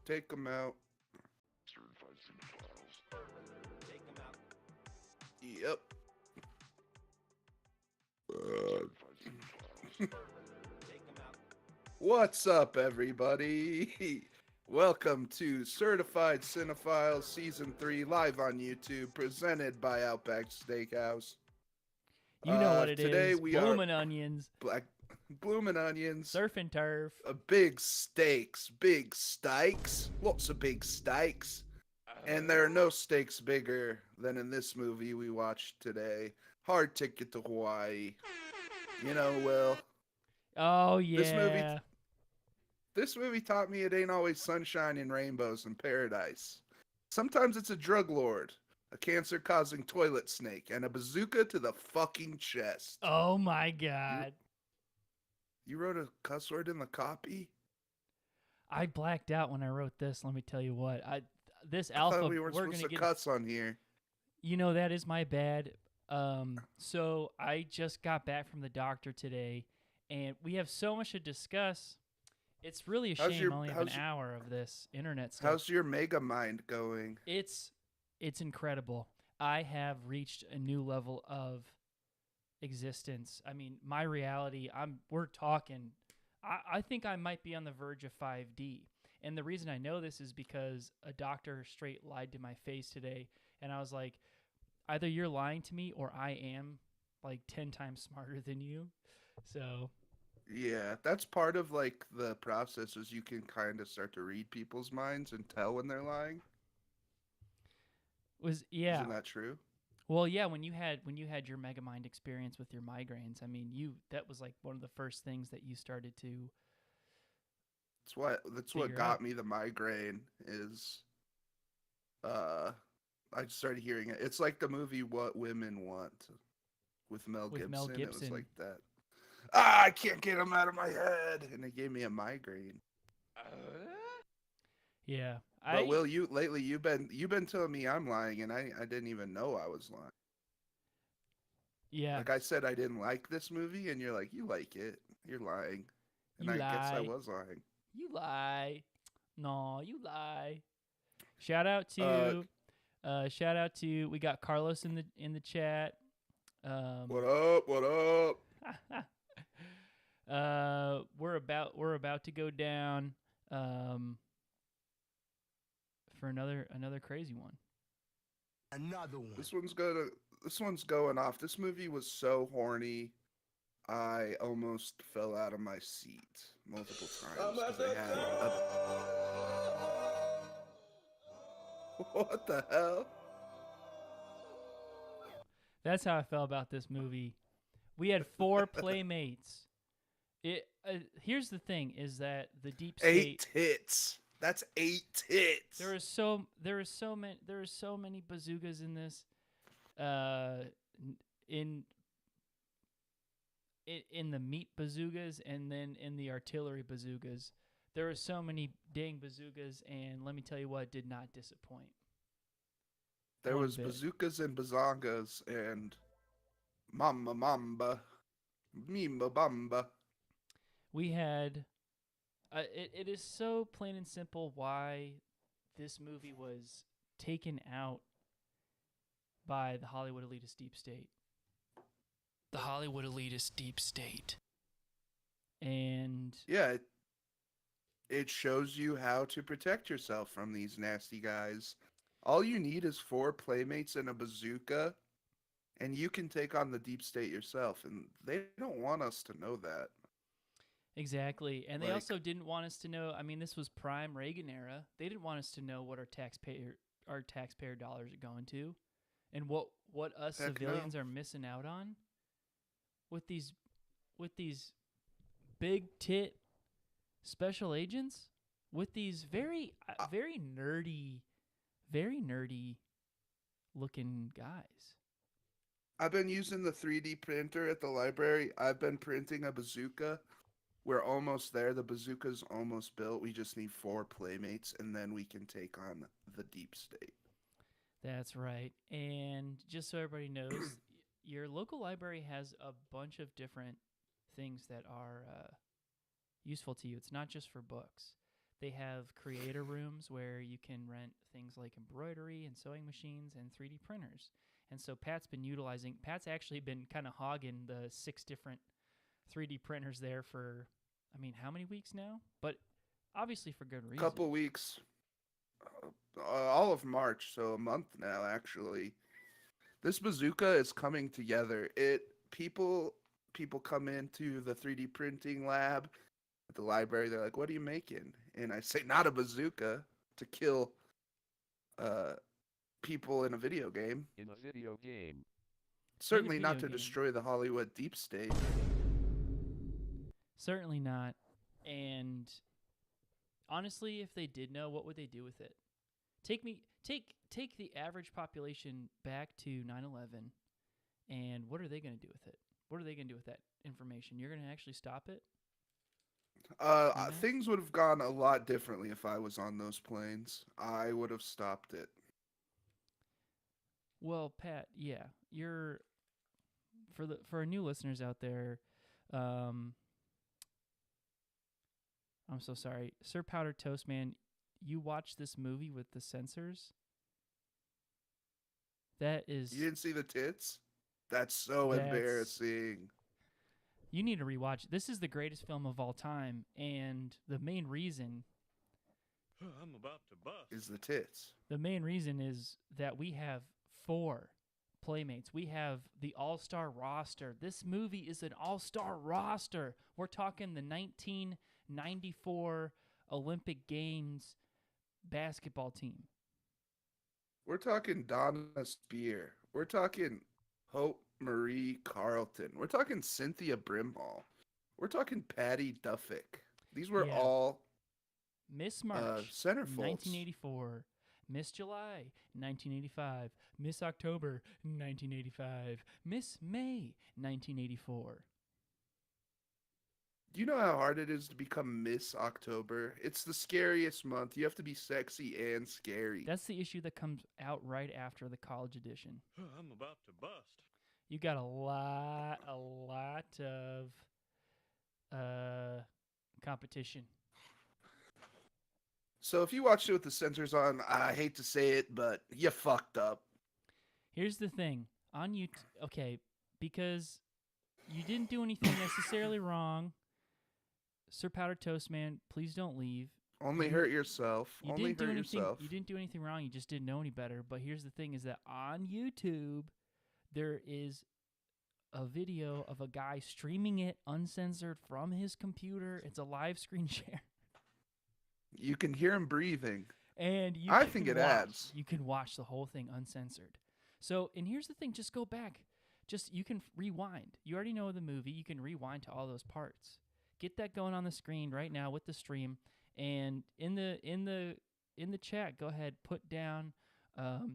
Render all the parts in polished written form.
Take them out. Yep. What's up, everybody? Welcome to Certified Cinephiles Season 3 live on YouTube, presented by Outback Steakhouse. You know what it Today is. we Bloomin' are onions. bloomin' onions, Surf and turf. big steaks, lots of big steaks. And there are no stakes bigger than in this movie we watched today, Hard Ticket to Hawaii. You know, Will, Oh, this movie yeah. this movie taught me it ain't always sunshine and rainbows in paradise. Sometimes it's a drug lord, a cancer-causing toilet snake, and a bazooka to the fucking chest. Oh, my You God. you wrote a cuss word in the copy? I blacked out when I wrote this. Let me tell you what. This I thought alpha, we weren't we're supposed going to to get. cuss on here. You know, that is my bad. So I just got back from the doctor today, and we have so much to discuss. It's really a How's shame your I only have an hour of this internet stuff. how's your mega mind going? It's incredible. I have reached a new level of existence. I mean, my reality, we're talking I think I might be on the verge of 5D. And the reason I know this is because a doctor straight lied to my face today, and I was like, either you're lying to me or I am like 10 times smarter than you. So, Yeah, that's part of like the process is you can kind of start to read people's minds and tell when they're lying. yeah. Isn't that true? Well, yeah, when you had your Megamind experience with your migraines, I mean, that was like one of the first things that you started to That's what figure out got me the migraine is uh I started hearing it. It's like the movie What Women Want with Mel with Mel Gibson. It was Gibson. like that. Ah, I can't get them out of my head, and it gave me a migraine. Yeah. But Will, you've been telling me I'm lying, and I didn't even know I was lying. Yeah, Like I said, I didn't like this movie, and you're like, you like it. You're lying, and you I guess I lie. was lying. You lie. No, you lie. Shout out Uh, to we got Carlos in the chat. what up? What up? We're about to go down for another crazy one. Another one. This one's going off. This movie was so horny. I almost fell out of my seat multiple times because I had a... What the hell? That's how I felt about this movie. We had 4 playmates. Here's the thing: is that the deep state 8 tits. That's 8 tits. there is so many bazookas in this. In the meat bazookas and then in the artillery bazookas. There are so many dang bazookas, and let me tell you what, did not disappoint. There One was bit. bazookas and bazongas and mamba mamba, mimba bamba. We had it is so plain and simple why this movie was taken out by the Hollywood elitist deep state. The Hollywood elitist deep state. And Yeah, it shows you how to protect yourself from these nasty guys. All you need is 4 playmates and a bazooka, and you can take on the deep state yourself. And they don't want us to know that. exactly. And they Like, also didn't want us to know, I mean, this was prime Reagan era. They didn't want us to know what our taxpayer dollars are going to and what us heck no. civilians are missing out on with these big tit special agents with these very nerdy looking guys. I've been using the 3D printer at the library. I've been printing a bazooka. We're almost there. The bazooka's almost built. We just need 4 playmates, and then we can take on the deep state. That's right. And just so everybody knows, your local library has a bunch of different things that are useful to you. It's not just for books. They have creator rooms where you can rent things like embroidery and sewing machines and 3D printers. And so Pat's actually been kind of hogging the 6 different 3D printers there for, I mean, how many weeks now? But obviously for good reason. Couple weeks. All of March, so a month now, actually. This bazooka is coming together. People come into the 3D printing lab at the library. They're like, "What are you making?" And I say, "Not a bazooka to kill people in a video game. In a video game. Certainly not video to game. destroy the Hollywood deep state." Certainly not. And honestly, if they did know, what would they do with it? Take the average population back to 9/11, and what are they going to do with it? What are they going to do with that information? You're going to actually stop it? know? Things would have gone a lot differently if I was on those planes. I would have stopped it. Well, Pat, yeah, you're for our new listeners out there. I'm so sorry, Sir Powder Toast Man. You watched this movie with the censors. That is. You didn't see the tits? That's so That's- embarrassing. You need to rewatch it. This is the greatest film of all time, and the main reason I'm about to bust. Is the tits. is that we have 4 playmates. We have the all-star roster. This movie is an all-star roster. We're talking the 1994 Olympic Games basketball team. We're talking Donna Spear. We're talking Hope Marie Carlton. We're talking Cynthia Brimhall. We're talking Patty Duffick. These were Yeah. all Miss March, centerfolds. 1984. Miss July, 1985. Miss October, 1985. Miss May, 1984. Do you know how hard it is to become Miss October? It's the scariest month. You have to be sexy and scary. That's the issue that comes out right after the college edition. I'm about to bust. You got a lot of competition. So if you watched it with the censors on, I hate to say it, but you fucked up. Here's the thing. On YouTube, okay, because you didn't do anything necessarily wrong. Sir Powder Toast Man, please don't leave. Only You- hurt yourself. You Only didn't do hurt anything. yourself. You didn't do anything wrong. You just didn't know any better. But here's the thing: is that on YouTube, there is a video of a guy streaming it uncensored from his computer. It's a live screen share, You can hear him breathing. and you. I can think it watch- adds. You can watch the whole thing uncensored. So, and here's the thing: just go back. Just you can rewind. You already know the movie. You can rewind to all those parts. Get that going on the screen right now with the stream. And in the chat, go ahead, put down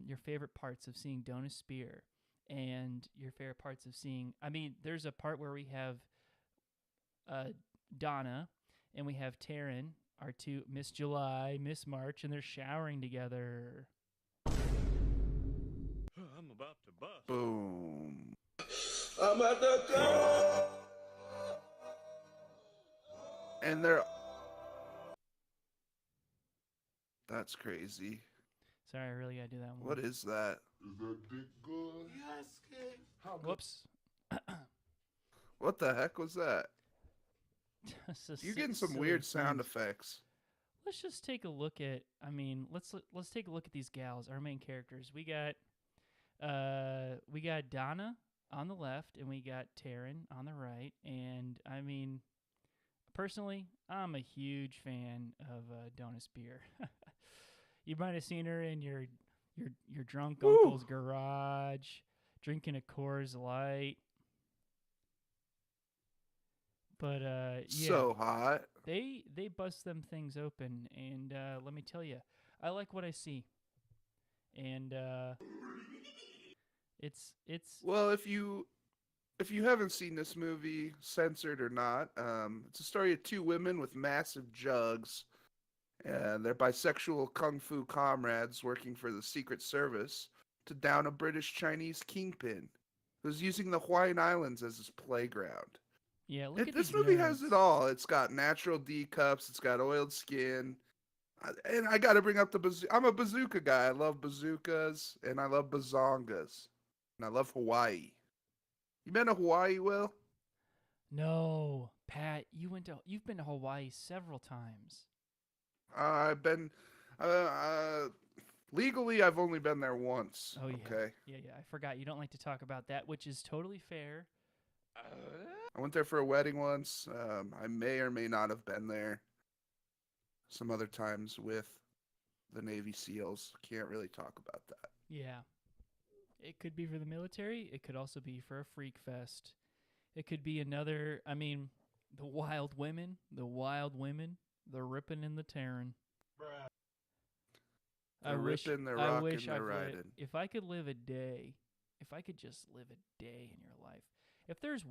your favorite parts of seeing Donna Spear and your favorite parts of seeing. I mean, there's a part where we have Donna and we have Taryn, our 2 Miss July, Miss March, and they're showering together. I'm about to bust. Boom. And they're... That's crazy. Sorry, I really gotta do that one. What is that? Is that dick good? Yes, kid. How good? Whoops. What the heck was that? This is You're getting some silly weird sound things. effects. Let's just take a look at. I mean, let's take a look at these gals, our main characters. We got Donna on the left, and we got Taryn on the right. And I mean, personally, I'm a huge fan of Donna Spear. You might have seen her in your drunk Woo. uncle's garage, drinking a Coors Light. But yeah. So hot. They bust them things open, and let me tell you, I like what I see, and it's Well, if you haven't seen this movie, censored or not, it's a story of 2 women with massive jugs, and they're bisexual kung fu comrades working for the Secret Service to down a British Chinese kingpin who's using the Hawaiian Islands as his playground. Yeah, look at This these movie has it nerds. all. It's got natural D cups. It's got oiled skin. And I got to bring up the bazooka. I'm a bazooka guy. I love bazookas and I love bazongas. And I love Hawaii. You been to Hawaii, Will? No, Pat, you've been to Hawaii several times. I've been uh, uh, legally. I've only been there once. Oh yeah. Okay, Yeah. I forgot you don't like to talk about that, which is totally fair. I went there for a wedding once. I may or may not have been there some other times with the Navy SEALs. Can't really talk about that. Yeah. It could be for the military. It could also be for a freak fest. It could be another. I mean, the wild women, the ripping and the tearing. They're ripping, they're rocking, they're riding. If I could live a day, if I could just live a day in your life, if there's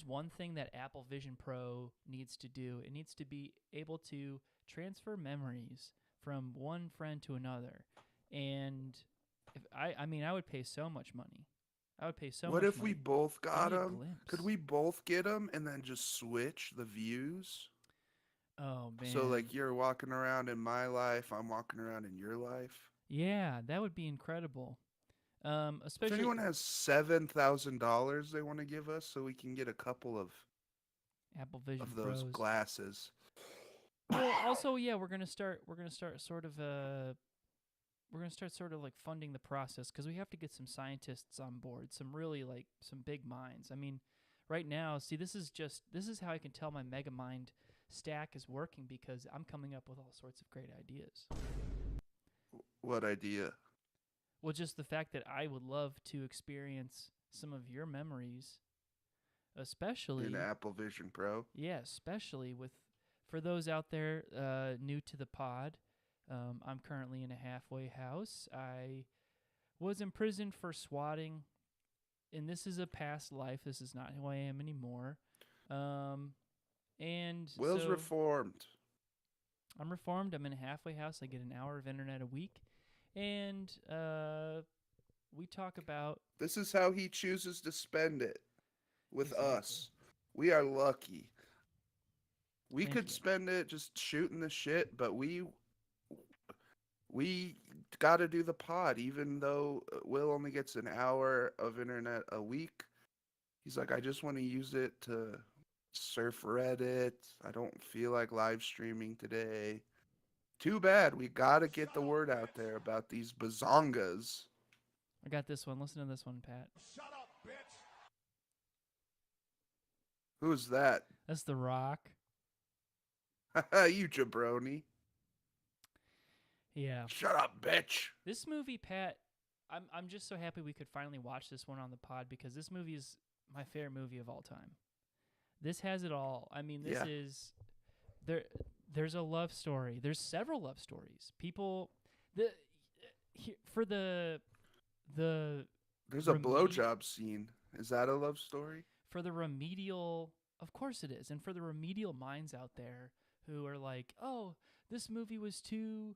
one thing that Apple Vision Pro needs to do, it needs to be able to transfer memories from one friend to another. And if I mean, I would pay so much money. I would pay so much What money. if we both Give got me a them? Could glimpse. we both get them and then just switch the views? Oh man. So like you're walking around in my life, I'm walking around in your life. Yeah, that would be incredible. If Especially anyone has $7,000 they want to give us, so we can get a couple of Apple Vision those Pros. glasses. Well, also, yeah, we're gonna start sort of like funding the process because we have to get some scientists on board, some really like some big minds. I mean, right now, see, this is how I can tell my mega mind stack is working because I'm coming up with all sorts of great ideas. What idea? Well, just the fact that I would love to experience some of your memories, especially In Apple Vision Pro? yeah, especially with for those out there new to the pod. I'm currently in a halfway house. I was imprisoned for swatting, and this is a past life. This is not who I am anymore. And Will's so reformed. I'm reformed. I'm in a halfway house. I get an hour of internet a week, and we talk about This is how he chooses to spend it with Exactly. us. We are lucky. We Thank could you. spend it just shooting the shit, but we got to do the pod even though Will only gets an hour of internet a week. He's like, I just want to use it to surf Reddit. I don't feel like live streaming today. Too bad. We got to get the word out there about these bazongas. I got this one. Listen to this one, Pat. Shut up, bitch. Who's that? That's The Rock. You jabroni. Yeah. Shut up, bitch. This movie, Pat, I'm just so happy we could finally watch this one on the pod because this movie is my favorite movie of all time. This has it all. I mean, this Yeah. is there's a love story. There's several love stories. People for the There's a remedi- blowjob scene. Is that a love story? for the remedial, of course it is. And for the remedial minds out there who are like, "Oh, this movie was too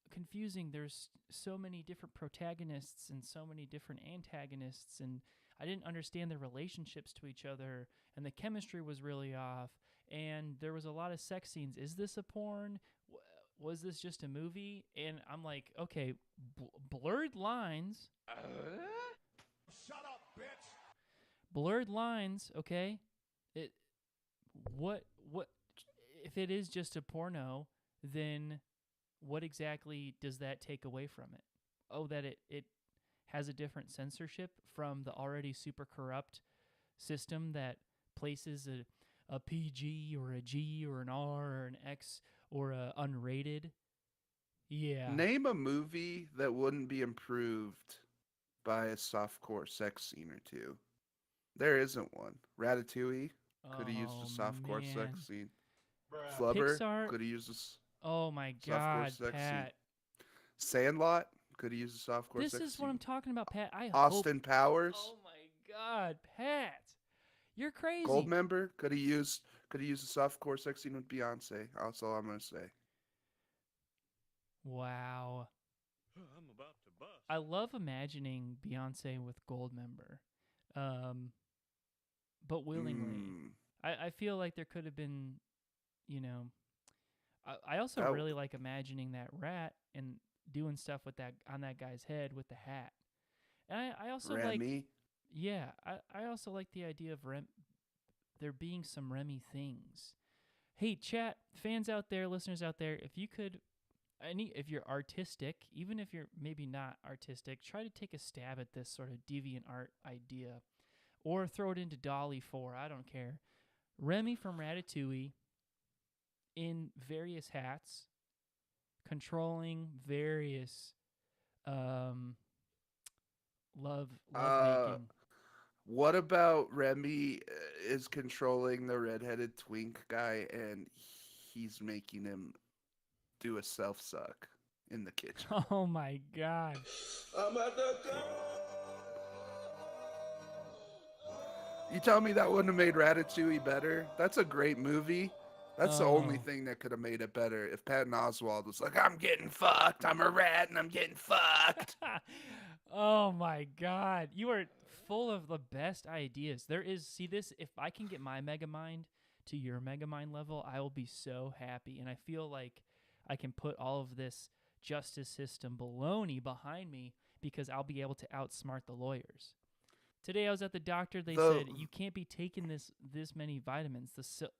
confusing. There's so many different protagonists and so many different antagonists, and I didn't understand their relationships to each other, and the chemistry was really off, and there was a lot of sex scenes. Is this a porn? Was this just a movie?" And I'm like, okay, blurred lines. Shut up, bitch. Blurred lines, okay? What if it is just a porno, then what exactly does that take away from it? Oh, that it has a different censorship from the already super corrupt system that places a PG or a G or an R or an X or a unrated. Yeah. Name a movie that wouldn't be improved by a softcore sex scene or two. There isn't one. Ratatouille could have used a softcore man. sex scene. Bruh. Flubber Pixar- could have used a s- Oh my softcore God, sex Pat. scene. Sandlot could have used a softcore This sex is scene. what I'm talking about, Pat. I hope. Austin Powers, Oh my God, Pat. You're crazy. Goldmember could have used a softcore sex scene with Beyonce. That's all I'm gonna say. Wow. I'm about to bust. I love imagining Beyonce with Goldmember. but willingly. Mm, I feel like there could have been, you know, I also that- really like imagining that rat and doing stuff with that on that guy's head with the hat. And I also like, Remy. yeah, I also like the idea of there being some Remy things. Hey, chat fans out there, listeners out there, if you could, if you're artistic, even if you're maybe not artistic, try to take a stab at this sort of deviant art idea, or throw it into Dolly 4. I don't care. Remy from Ratatouille in various hats, controlling various love making. What about Remy is controlling the redheaded twink guy and he's making him do a self suck in the kitchen? Oh my god. I'm at the go. You tell me that wouldn't have made Ratatouille better? That's a great movie. That's the only Oh. thing that could have made it better. If Patton Oswalt was like, I'm getting fucked, I'm a rat and I'm getting fucked. Oh my god. You are full of the best ideas. If I can get my Megamind to your Megamind level, I will be so happy. And I feel like I can put all of this justice system baloney behind me because I'll be able to outsmart the lawyers. Today I was at the doctor. They said you can't be taking this many vitamins.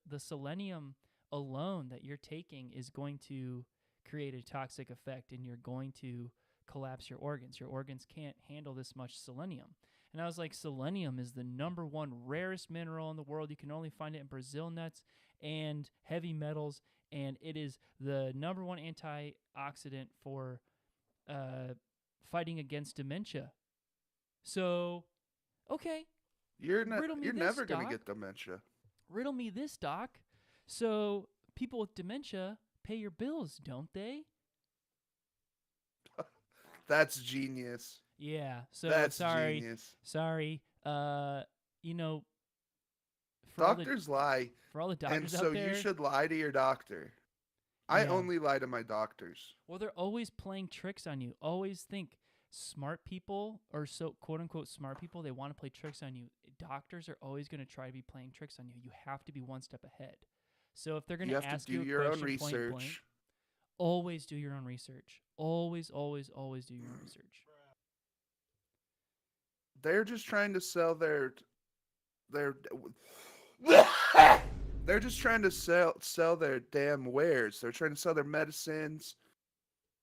The selenium alone that you're taking is going to create a toxic effect, and you're going to collapse your organs. Your organs can't handle this much selenium. And I was like, selenium is the number one rarest mineral in the world. You can only find it in Brazil nuts and heavy metals, and it is the number one antioxidant for fighting against dementia. So, okay, You're Riddle me this, never going Doc. to get dementia. Riddle me this, Doc. So, people with dementia pay your bills, don't they? That's genius. Yeah. So, That's sorry. genius. Sorry. You know, for all Doctors lie. the And doctors so out there, you should lie to your doctor. I Yeah. only lie to my doctors. well, they're always playing tricks on you. Always think smart people, or so quote unquote smart people, they want to play tricks on you. Doctors are always going to try to be playing tricks on you. You have to be one step ahead. So if they're going You to have ask to you do a your own question point blank, research. always do your own research. Always, always, always do your own research. They're just trying to sell their they're just trying to sell their damn wares. They're trying to sell their medicines,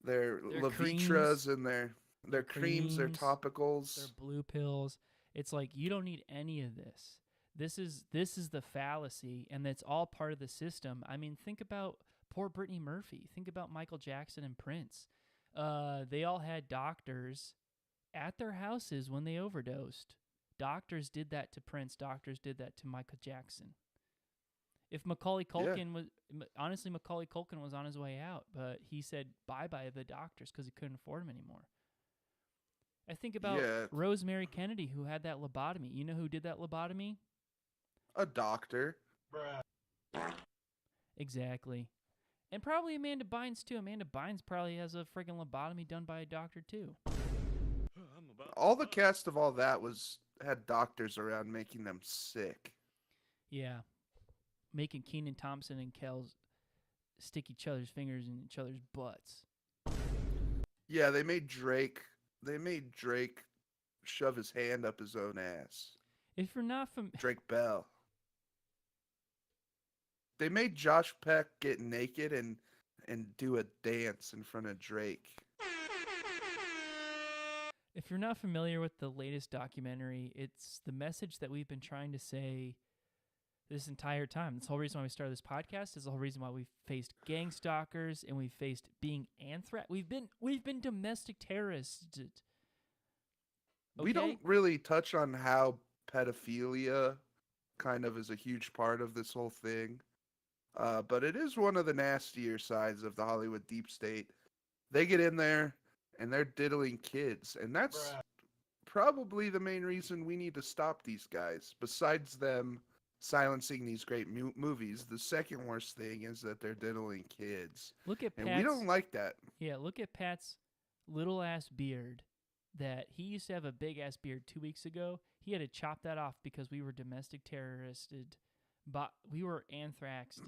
their Their Levitras, creams. and their creams, their creams, topicals. Their blue pills. It's like you don't need any of this. This is the fallacy, and that's all part of the system. I mean, think about poor Brittany Murphy. Think about Michael Jackson and Prince. They all had doctors at their houses when they overdosed. Doctors did that to Prince. Doctors did that to Michael Jackson. If Macaulay Culkin honestly, Macaulay Culkin was on his way out, but he said bye-bye to the doctors because he couldn't afford them anymore. I think about Yeah. Rosemary Kennedy, who had that lobotomy. You know who did that lobotomy? A doctor. Exactly. And probably Amanda Bynes, too. Amanda Bynes probably has a friggin' lobotomy done by a doctor, too. I'm about All the cast of all that had doctors around making them sick. Yeah. Making Kenan Thompson and Kells stick each other's fingers in each other's butts. Yeah, they made Drake shove his hand up his own ass. If you're not from... Drake Bell. They made Josh Peck get naked and do a dance in front of Drake. If you're not familiar with the latest documentary, it's the message that we've been trying to say this entire time. This whole reason why we started this podcast is the whole reason why we've faced gang stalkers and we've faced being anthrax. We've been domestic terrorists. We don't really touch on how pedophilia kind of is a huge part of this whole thing. But it is one of the nastier sides of the Hollywood deep state. They get in there and they're diddling kids. And that's probably the main reason we need to stop these guys. Besides them silencing these great movies, the second worst thing is that they're diddling kids. Look at And Pat's, we don't like that. Yeah, look at Pat's little ass beard that he used to have a big ass beard 2 weeks ago. He had to chop that off because we were domestic terroristed, but we were anthraxed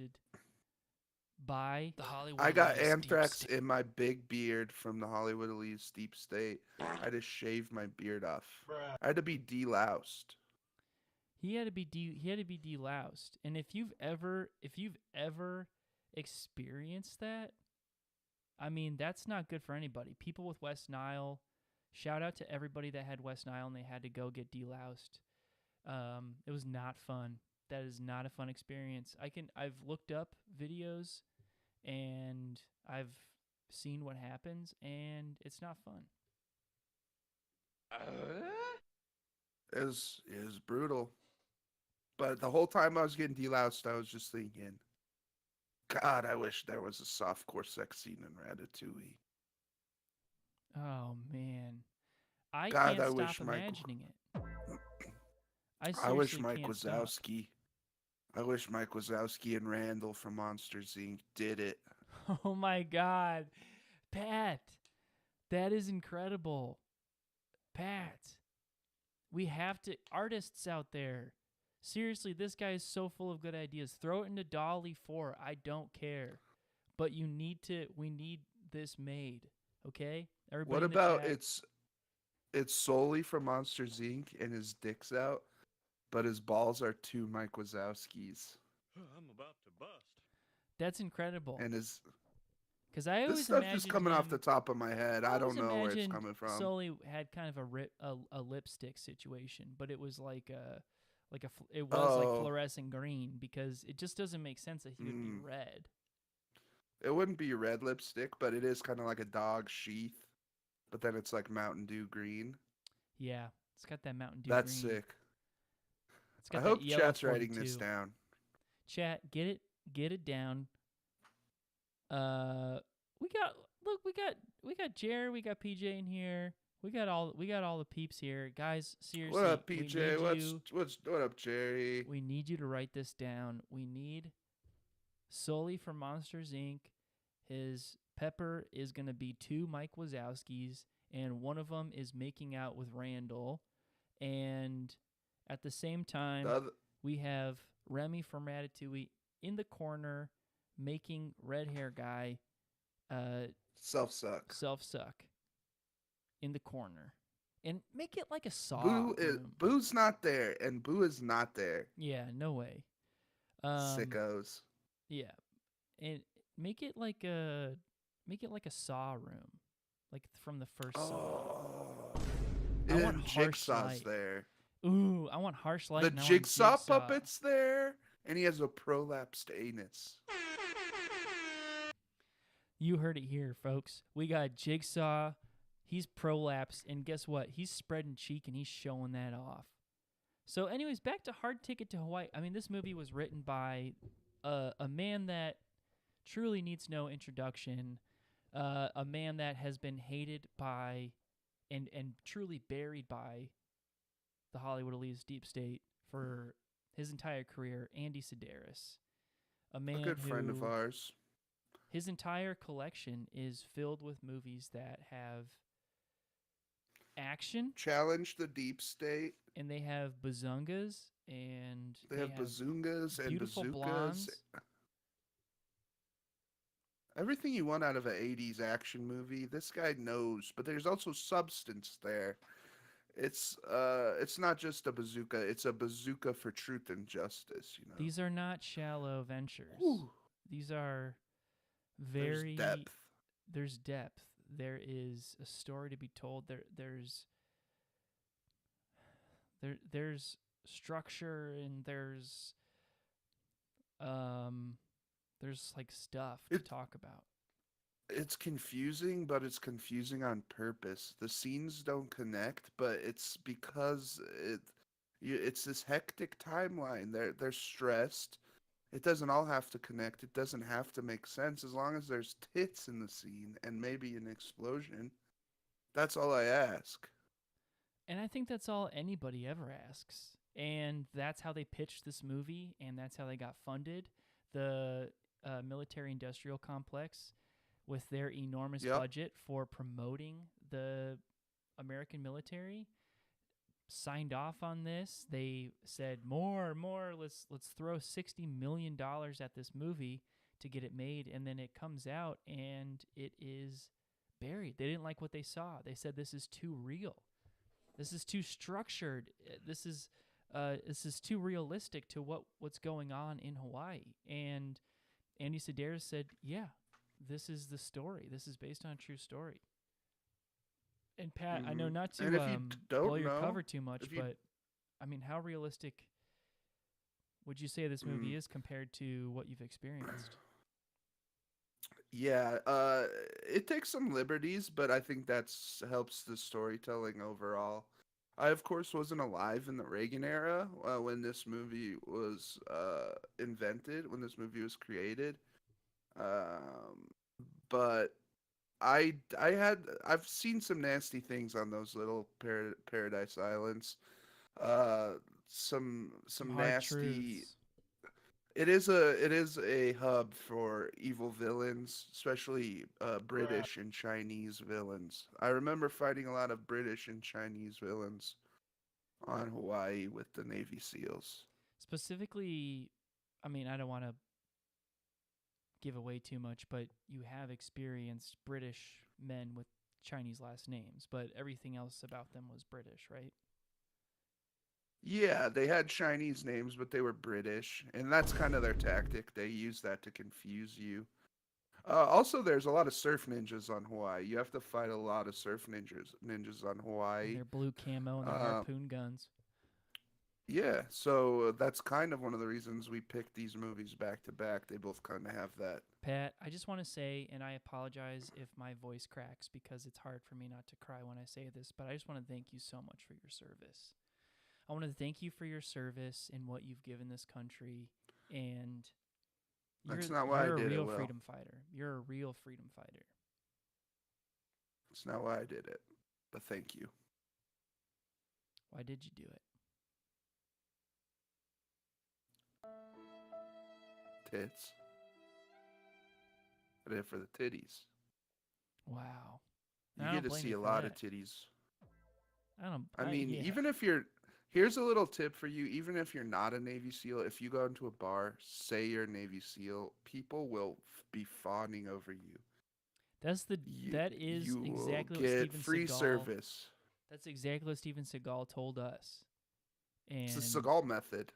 by the Hollywood. I got elitist deep anthrax state. in my big beard from the Hollywood elitist deep state. I had to shave my beard off. I had to be deloused. He had to be deloused. And if you've ever experienced that, I mean, that's not good for anybody. People with West Nile, shout out to everybody that had West Nile and they had to go get deloused. It was not fun. That is not a fun experience. I've looked up videos and I've seen what happens, and it's not fun. It was brutal. But the whole time I was getting deloused, I was just thinking, God, I wish there was a softcore sex scene in Ratatouille. Oh man, I God, can't I stop wish Mike- imagining it. I wish seriously Mike can't stop. Wazowski. I wish Mike Wazowski and Randall from Monsters Inc. did it. Oh my God, Pat, that is incredible. Pat, we have to, artists out there. Seriously, this guy is so full of good ideas. Throw it into Dolly 4. I don't care. But we need this made. Okay? Everybody What in the about chat. it's solely for Monsters Inc. and his dick's out, but his balls are two Mike Wazowskis. I'm about to bust. That's incredible. And his Because I this always stuff imagined is coming off him- the top of my head. I don't always know where it's imagined coming from. Sully had kind of a lipstick situation, but it was like like Oh. fluorescent green, because it just doesn't make sense that he would be Mm. red. It wouldn't be red lipstick, but it is kind of like a dog sheath. But then it's like Mountain Dew green. Yeah, it's got that Mountain Dew That's green. sick. It's got I that hope yellow chat's writing 42. this down. Chat, get it down. We got Jared, we got PJ in here. We got all the peeps here, guys. Seriously, What up, we PJ? need What up, Jerry? We need you to write this down. We need Sully from Monsters Inc. His pepper is gonna be 2 Mike Wazowskis, and one of them is making out with Randall, and at the same time, The other- we have Remy from Ratatouille in the corner making red hair guy self-suck. self-suck in the corner. And make it like a saw. Boo's not there, and Boo is not there. Yeah, no way. Sickos. Yeah. And make it like a saw room. Like from the first Saw. Oh. I want And harsh Jigsaw's light. there. Ooh, I want harsh light. The and I want Jigsaw puppet's there, and he has a prolapsed anus. You heard it here, folks. We got Jigsaw. He's prolapsed, and guess what? He's spreading cheek, and he's showing that off. So, anyways, back to Hard Ticket to Hawaii. I mean, this movie was written by a man that truly needs no introduction, a man that has been hated by and truly buried by the Hollywood elitist deep state for his entire career, Andy Sedaris. A man A good friend of who- ours. His entire collection is filled with movies that have action, Challenge the deep state. and they have bazungas, and They have bazungas and beautiful bazookas. blondes. Everything you want out of an 80s action movie, this guy knows, but there's also substance there. It's not just a bazooka, it's a bazooka for truth and justice, you know. These are not shallow ventures. Whew, These are there's very depth. There's depth. There is a story to be told. There's structure, and there's like stuff to talk about. It's confusing, but it's confusing on purpose. The scenes don't connect, but it's because it's this hectic timeline. They're stressed. It doesn't all have to connect. It doesn't have to make sense as long as there's tits in the scene and maybe an explosion. That's all I ask. And I think that's all anybody ever asks. And that's how they pitched this movie, and that's how they got funded. The military-industrial complex, with their enormous Yep. budget for promoting the American military signed off on this. They said more. Let's throw $60 million at this movie to get it made, and then it comes out and it is buried. They didn't like what they saw. They said this is too real. This is too structured. This is too realistic to what's going on in Hawaii. And Andy Sedaris said, "Yeah, this is the story. This is based on a true story." And Pat, I know not to And if you don't blow your know, cover too much, if you- but I mean, how realistic would you say this movie is compared to what you've experienced? Yeah, it takes some liberties, but I think that's helps the storytelling overall. I, of course, wasn't alive in the Reagan era when this movie was invented, when this movie was created. But I've seen some nasty things on those little Paradise Islands. Uh, some Hard nasty. truths. It is a hub for evil villains, especially British and Chinese villains. I remember fighting a lot of British and Chinese villains on Hawaii with the Navy SEALs. Specifically, I mean, I don't want to give away too much, but you have experienced British men with Chinese last names, but everything else about them was British, right? Yeah, they had Chinese names, but they were British, and that's kind of their tactic. They use that to confuse you. Also, there's a lot of surf ninjas on Hawaii. You have to fight a lot of surf ninjas on And Hawaii. their blue camo and their harpoon guns. Yeah, so that's kind of one of the reasons we picked these movies back to back. They both kind of have that. Pat, I just want to say, and I apologize if my voice cracks because it's hard for me not to cry when I say this, but I just want to thank you so much for your service. I want to thank you for your service and what you've given this country, and That's not why I you're a did it, real Will. freedom fighter. You're a real freedom fighter. It's not why I did it, but thank you. Why did you do it? Tits. I did it for the titties. Wow. You I get don't to blame see you a for lot that. of titties. I I mean, yeah. even if you're, here's a little tip for you. Even if you're not a Navy SEAL, if you go into a bar, say you're a Navy SEAL, people will be fawning over you. That is You exactly will what get Steven free Seagal. service. That's exactly what Steven Seagal told us. It's And the Seagal method.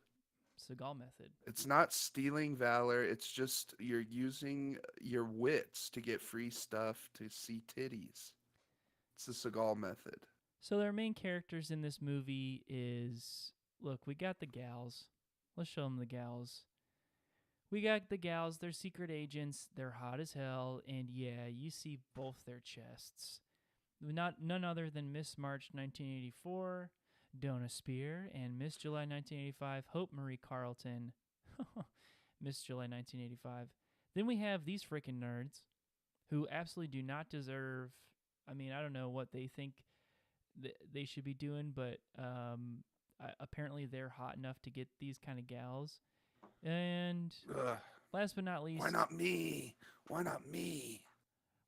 Seagal method. It's not stealing valor. It's just you're using your wits to get free stuff to see titties. It's the Seagal method. So their main characters in this movie is, look, we got the gals. Let's show them the gals. We got the gals. They're secret agents. They're hot as hell. And yeah, you see both their chests. None other than Miss March 1984, Donna Spear, and Miss July 1985, Hope Marie Carlton. Miss July 1985. Then we have these freaking nerds who absolutely do not deserve. I mean, I don't know what they think they should be doing, but apparently they're hot enough to get these kind of gals. And Ugh. last but not least, Why not me? Why not me?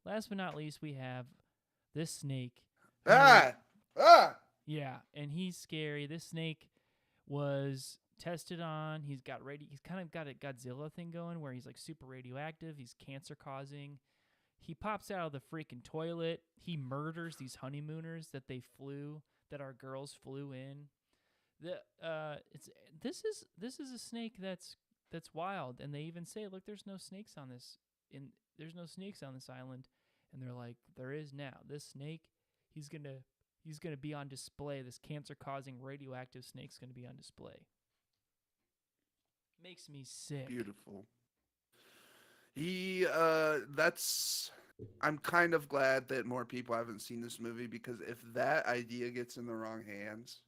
last but not least, we have this snake. Ah! Yeah, and he's scary. This snake was tested on. He's kind of got a Godzilla thing going where he's like super radioactive. He's cancer causing. He pops out of the freaking toilet. He murders these honeymooners that our girls flew in. This is a snake that's wild, and they even say, look, there's no snakes on this island, and they're like, there is now. This snake, he's gonna be on display. This cancer-causing radioactive snake's gonna be on display. Makes me sick. Beautiful. I'm kind of glad that more people haven't seen this movie because if that idea gets in the wrong hands,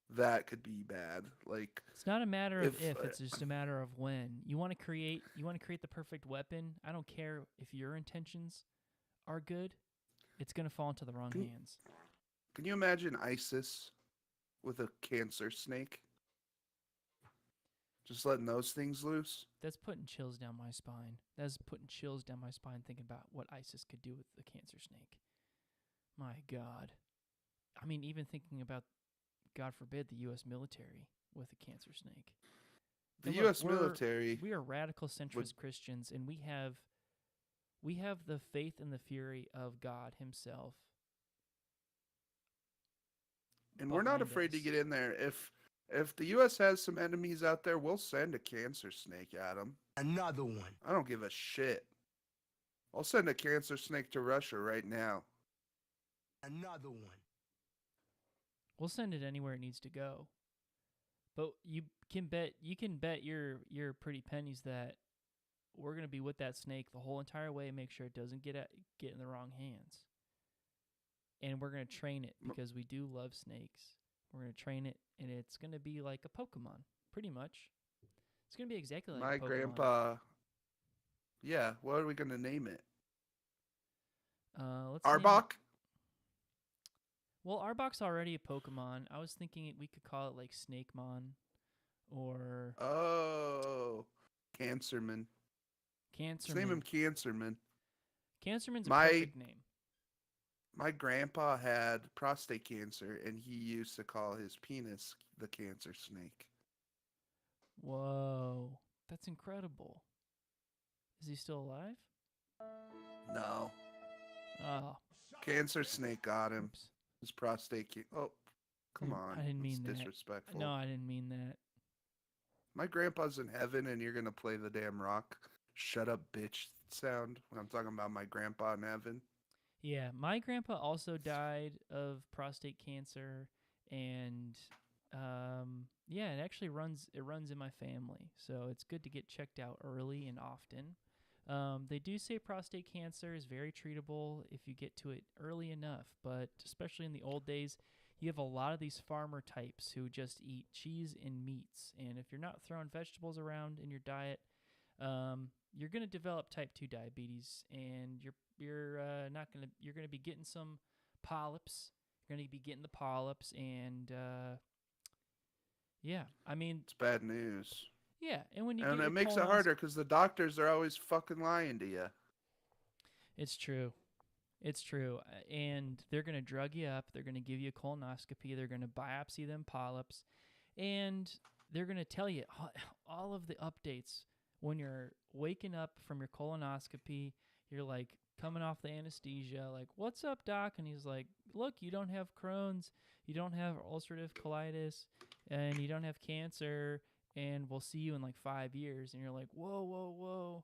that could be bad. Like, It's not a matter of if, it's just a matter of when. You want to create the perfect weapon. I don't care if your intentions are good. It's going to fall into the wrong hands. Can you imagine ISIS with a cancer snake? Just letting those things loose? That's putting chills down my spine. That's putting chills down my spine thinking about what ISIS could do with the cancer snake. My God. I mean, even thinking about, God forbid, the U.S. military with a cancer snake. The And look, U.S. military we are radical centrist would, Christians, and we have the faith and the fury of God Himself and we're not behind afraid to us. get in there. If the U.S. has some enemies out there, we'll send a cancer snake at them. Another one. I don't give a shit. I'll send a cancer snake to Russia right now. Another one. We'll send it anywhere it needs to go. But you can bet your pretty pennies that we're gonna be with that snake the whole entire way, make sure it doesn't get in the wrong hands. And we're gonna train it because we do love snakes. We're gonna train it, and it's gonna be like a Pokemon, pretty much. It's gonna be exactly like My a Pokemon. grandpa. Yeah, what are we gonna name it? Let's name it- Arbok? Well, Arbok's already a Pokemon. I was thinking we could call it like Snakemon or Oh, Cancerman. Let's name him Cancerman. Cancerman. Cancerman's a My perfect name. my grandpa had prostate cancer, and he used to call his penis the cancer snake. Whoa, that's incredible. Is he still alive? No, Oh, cancer snake got him. oops. His prostate. Oh, come on. I didn't That's mean that. disrespectful. No, I didn't mean that. My grandpa's in heaven, and you're gonna play the damn rock. Shut up, bitch sound when I'm talking about my grandpa in heaven. Yeah, my grandpa also died of prostate cancer, and yeah, it runs in my family, so it's good to get checked out early and often. They do say prostate cancer is very treatable if you get to it early enough, but especially in the old days, you have a lot of these farmer types who just eat cheese and meats, and if you're not throwing vegetables around in your diet, you're gonna develop type 2 diabetes, and you're gonna be getting some polyps. You're gonna be getting the polyps, and yeah, I mean, It's bad news. yeah, and when you And get it your makes it harder because the doctors are always fucking lying to you. It's true. It's true. And they're going to drug you up. They're going to give you a colonoscopy. They're going to biopsy them polyps. And they're going to tell you all of the updates when you're waking up from your colonoscopy. You're like coming off the anesthesia, like, "What's up, doc?" And he's like, "Look, you don't have Crohn's. You don't have ulcerative colitis. And you don't have cancer. And we'll see you in like 5 years." And you're like, "Whoa, whoa, whoa.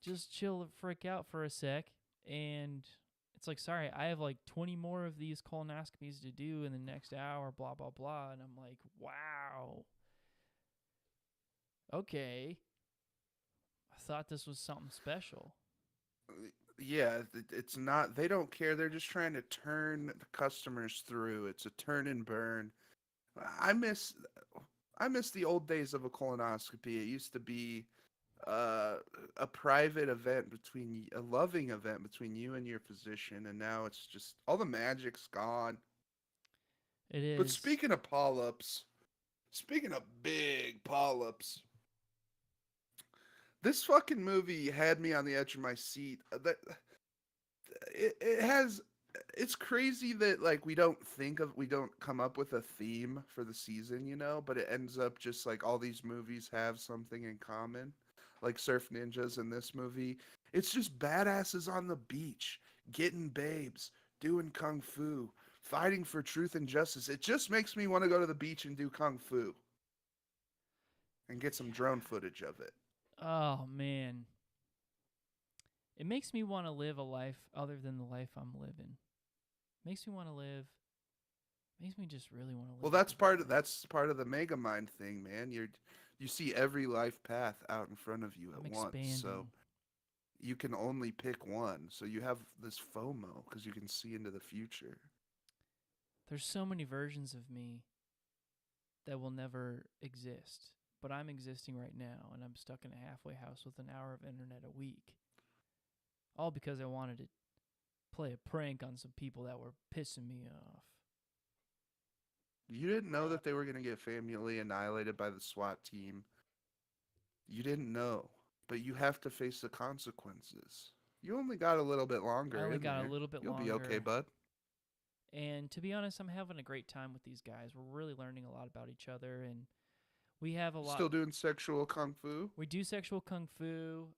Just chill the frick out for a sec." And it's like, "Sorry, I have like 20 more of these colonoscopies to do in the next hour, blah, blah, blah." And I'm like, wow. Okay. I thought this was something special. Yeah, it's not. They don't care. They're just trying to turn the customers through. It's a turn and burn. I miss, I miss the old days of a colonoscopy. It used to be a private event a loving event between you and your physician, and now it's just all the magic's gone. It is. But speaking of big polyps, this fucking movie had me on the edge of my seat. It's crazy that like we don't come up with a theme for the season, but it ends up just like all these movies have something in common. Like Surf Ninjas in this movie, it's just badasses on the beach, getting babes, doing kung fu, fighting for truth and justice. It just makes me want to go to the beach and do kung fu and get some drone footage of it. Oh, man. It makes me want to live a life other than the life I'm living. Makes me want to live. Makes me just really want to live. Well, that's part of the mega mind thing, man. You see every life path out in front of you I'm at once, so expanding. you can only pick one. So you have this FOMO because you can see into the future. There's so many versions of me that will never exist, but I'm existing right now, and I'm stuck in a halfway house with an hour of internet a week. All because I wanted to play a prank on some people that were pissing me off. You didn't know that they were going to get family annihilated by the SWAT team. You didn't know, but you have to face the consequences. You only got a little bit longer. I only in got a there. little bit You'll longer. be okay, bud. And to be honest, I'm having a great time with these guys. We're really learning a lot about each other, and we have a lot. Still doing sexual kung fu? We do sexual kung fu.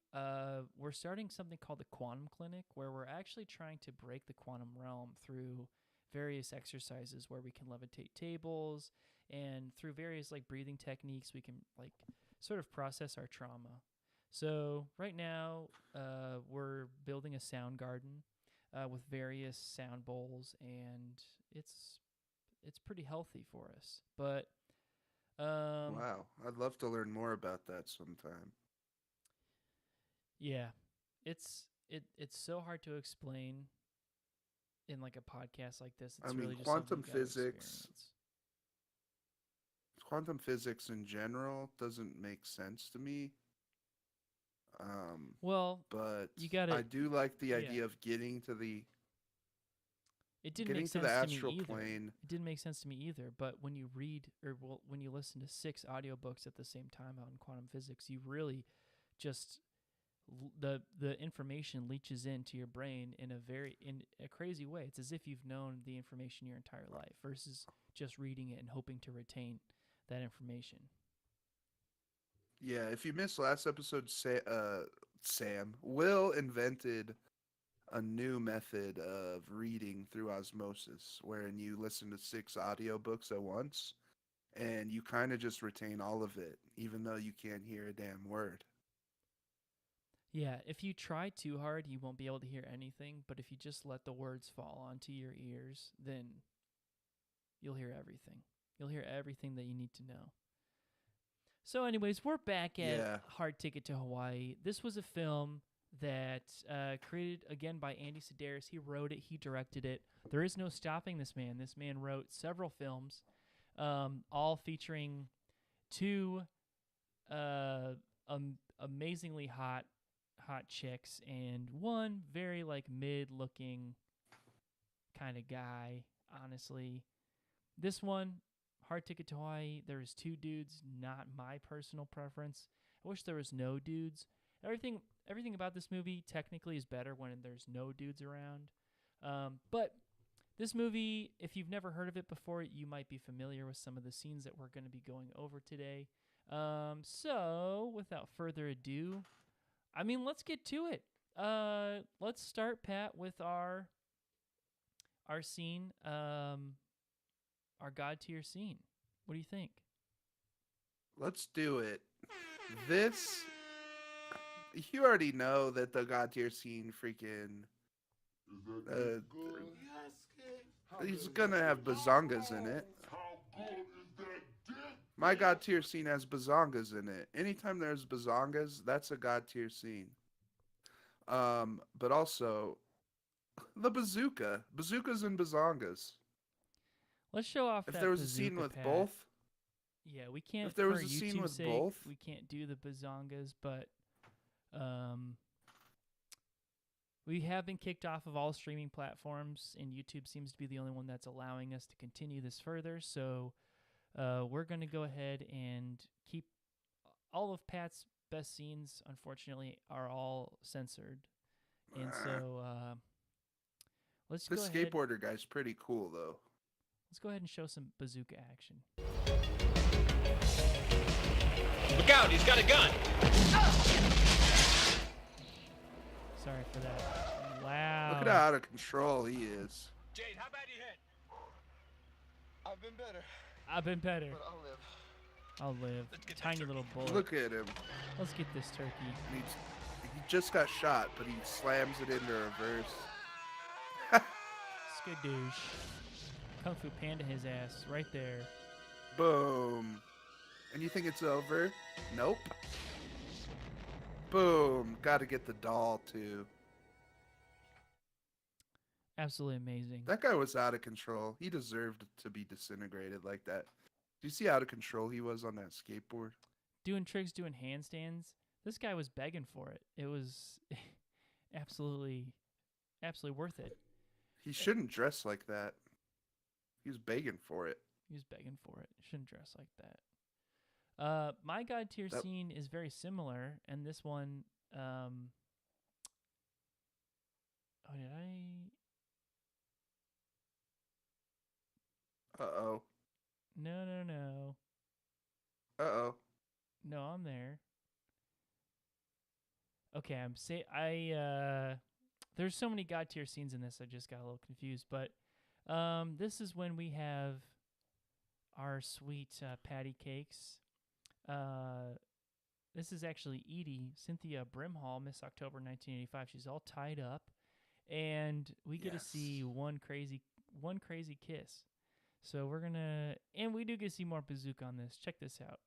We're starting something called the Quantum Clinic, where we're actually trying to break the quantum realm through various exercises where we can levitate tables, and through various like breathing techniques, we can like sort of process our trauma. So right now, we're building a sound garden with various sound bowls, and it's pretty healthy for us. But Wow. I'd love to learn more about that sometime. yeah, it's so hard to explain in like a podcast like this. It's I mean, really just something you gotta experience. quantum physics in general doesn't make sense to me. Well, But you gotta. I do like the yeah. idea of getting to the It didn't getting make to sense the to me astral either. plane. It didn't make sense to me either. But when you read when you listen to 6 audiobooks at the same time out in quantum physics, you really just the information leaches into your brain in a crazy way. It's as if you've known the information your entire life versus just reading it and hoping to retain that information. Yeah, if you missed last episode, Will invented a new method of reading through osmosis, wherein you listen to 6 audiobooks at once, and you kind of just retain all of it, even though you can't hear a damn word. Yeah, if you try too hard, you won't be able to hear anything. But if you just let the words fall onto your ears, then you'll hear everything. You'll hear everything that you need to know. So, anyways, we're back at Yeah. Hard Ticket to Hawaii. This was a film that created, again, by Andy Sedaris. He wrote it. He directed it. There is no stopping this man. This man wrote several films, all featuring 2 amazingly hot chicks and 1 very, like, mid-looking kind of guy, honestly. This one, Hard Ticket to Hawaii, there's 2 dudes, not my personal preference. I wish there was no dudes. Everything about this movie technically is better when there's no dudes around. But this movie, if you've never heard of it before, you might be familiar with some of the scenes that we're going to be going over today. So, without further ado, I mean, let's get to it. Let's start, Pat, with our scene, our God tier scene. What do you think? Let's do it. This, you already know that the God tier scene freaking, Is that dick good? Yes, kid. he's gonna have bazongas in it. How good is that dick? My God tier scene has bazongas in it. Anytime there's bazongas, that's a God tier scene. But also the bazooka, bazookas and bazongas. Let's show off If that there was a scene bazooka, with Pat. both, Yeah, we can't. if there was for a scene YouTube's with sake, both, we can't do the bazongas, but we have been kicked off of all streaming platforms, and YouTube seems to be the only one that's allowing us to continue this further. So we're going to go ahead and keep all of Pat's best scenes, unfortunately, are all censored. And so let's this go ahead. skateboarder guy's pretty cool though. Let's go ahead and show some bazooka action. Look out, he's got a gun. Sorry for that. Wow. Look at how out of control he is. Jade, how bad you hit? I've been better, I've been better. but I'll live. I'll live. Let's get that Tiny turkey. little bullet. Look at him. Let's get this turkey. He just got shot, but he slams it into reverse. Skadoosh. Kung Fu Panda his ass right there. Boom. And you think it's over? Nope. Boom. Gotta get the doll too. Absolutely amazing. That guy was out of control. He deserved to be disintegrated like that. Do you see how out of control he was on that skateboard? Doing tricks, doing handstands. This guy was begging for it. It was absolutely worth it. He shouldn't dress like that. He was begging for it. He was begging for it. Shouldn't dress like that. My God tier That- scene is very similar, and this one, oh, did I? Uh-oh. No, no, no. Uh-oh. No, I'm there. Okay, there's so many god tier scenes in this, I just got a little confused, but this is when we have our sweet patty cakes. This is actually Edie, Cynthia Brimhall, Miss October 1985. She's all tied up, and we get to see one crazy kiss. So and we do get to see more Bazooka on this. Check this out.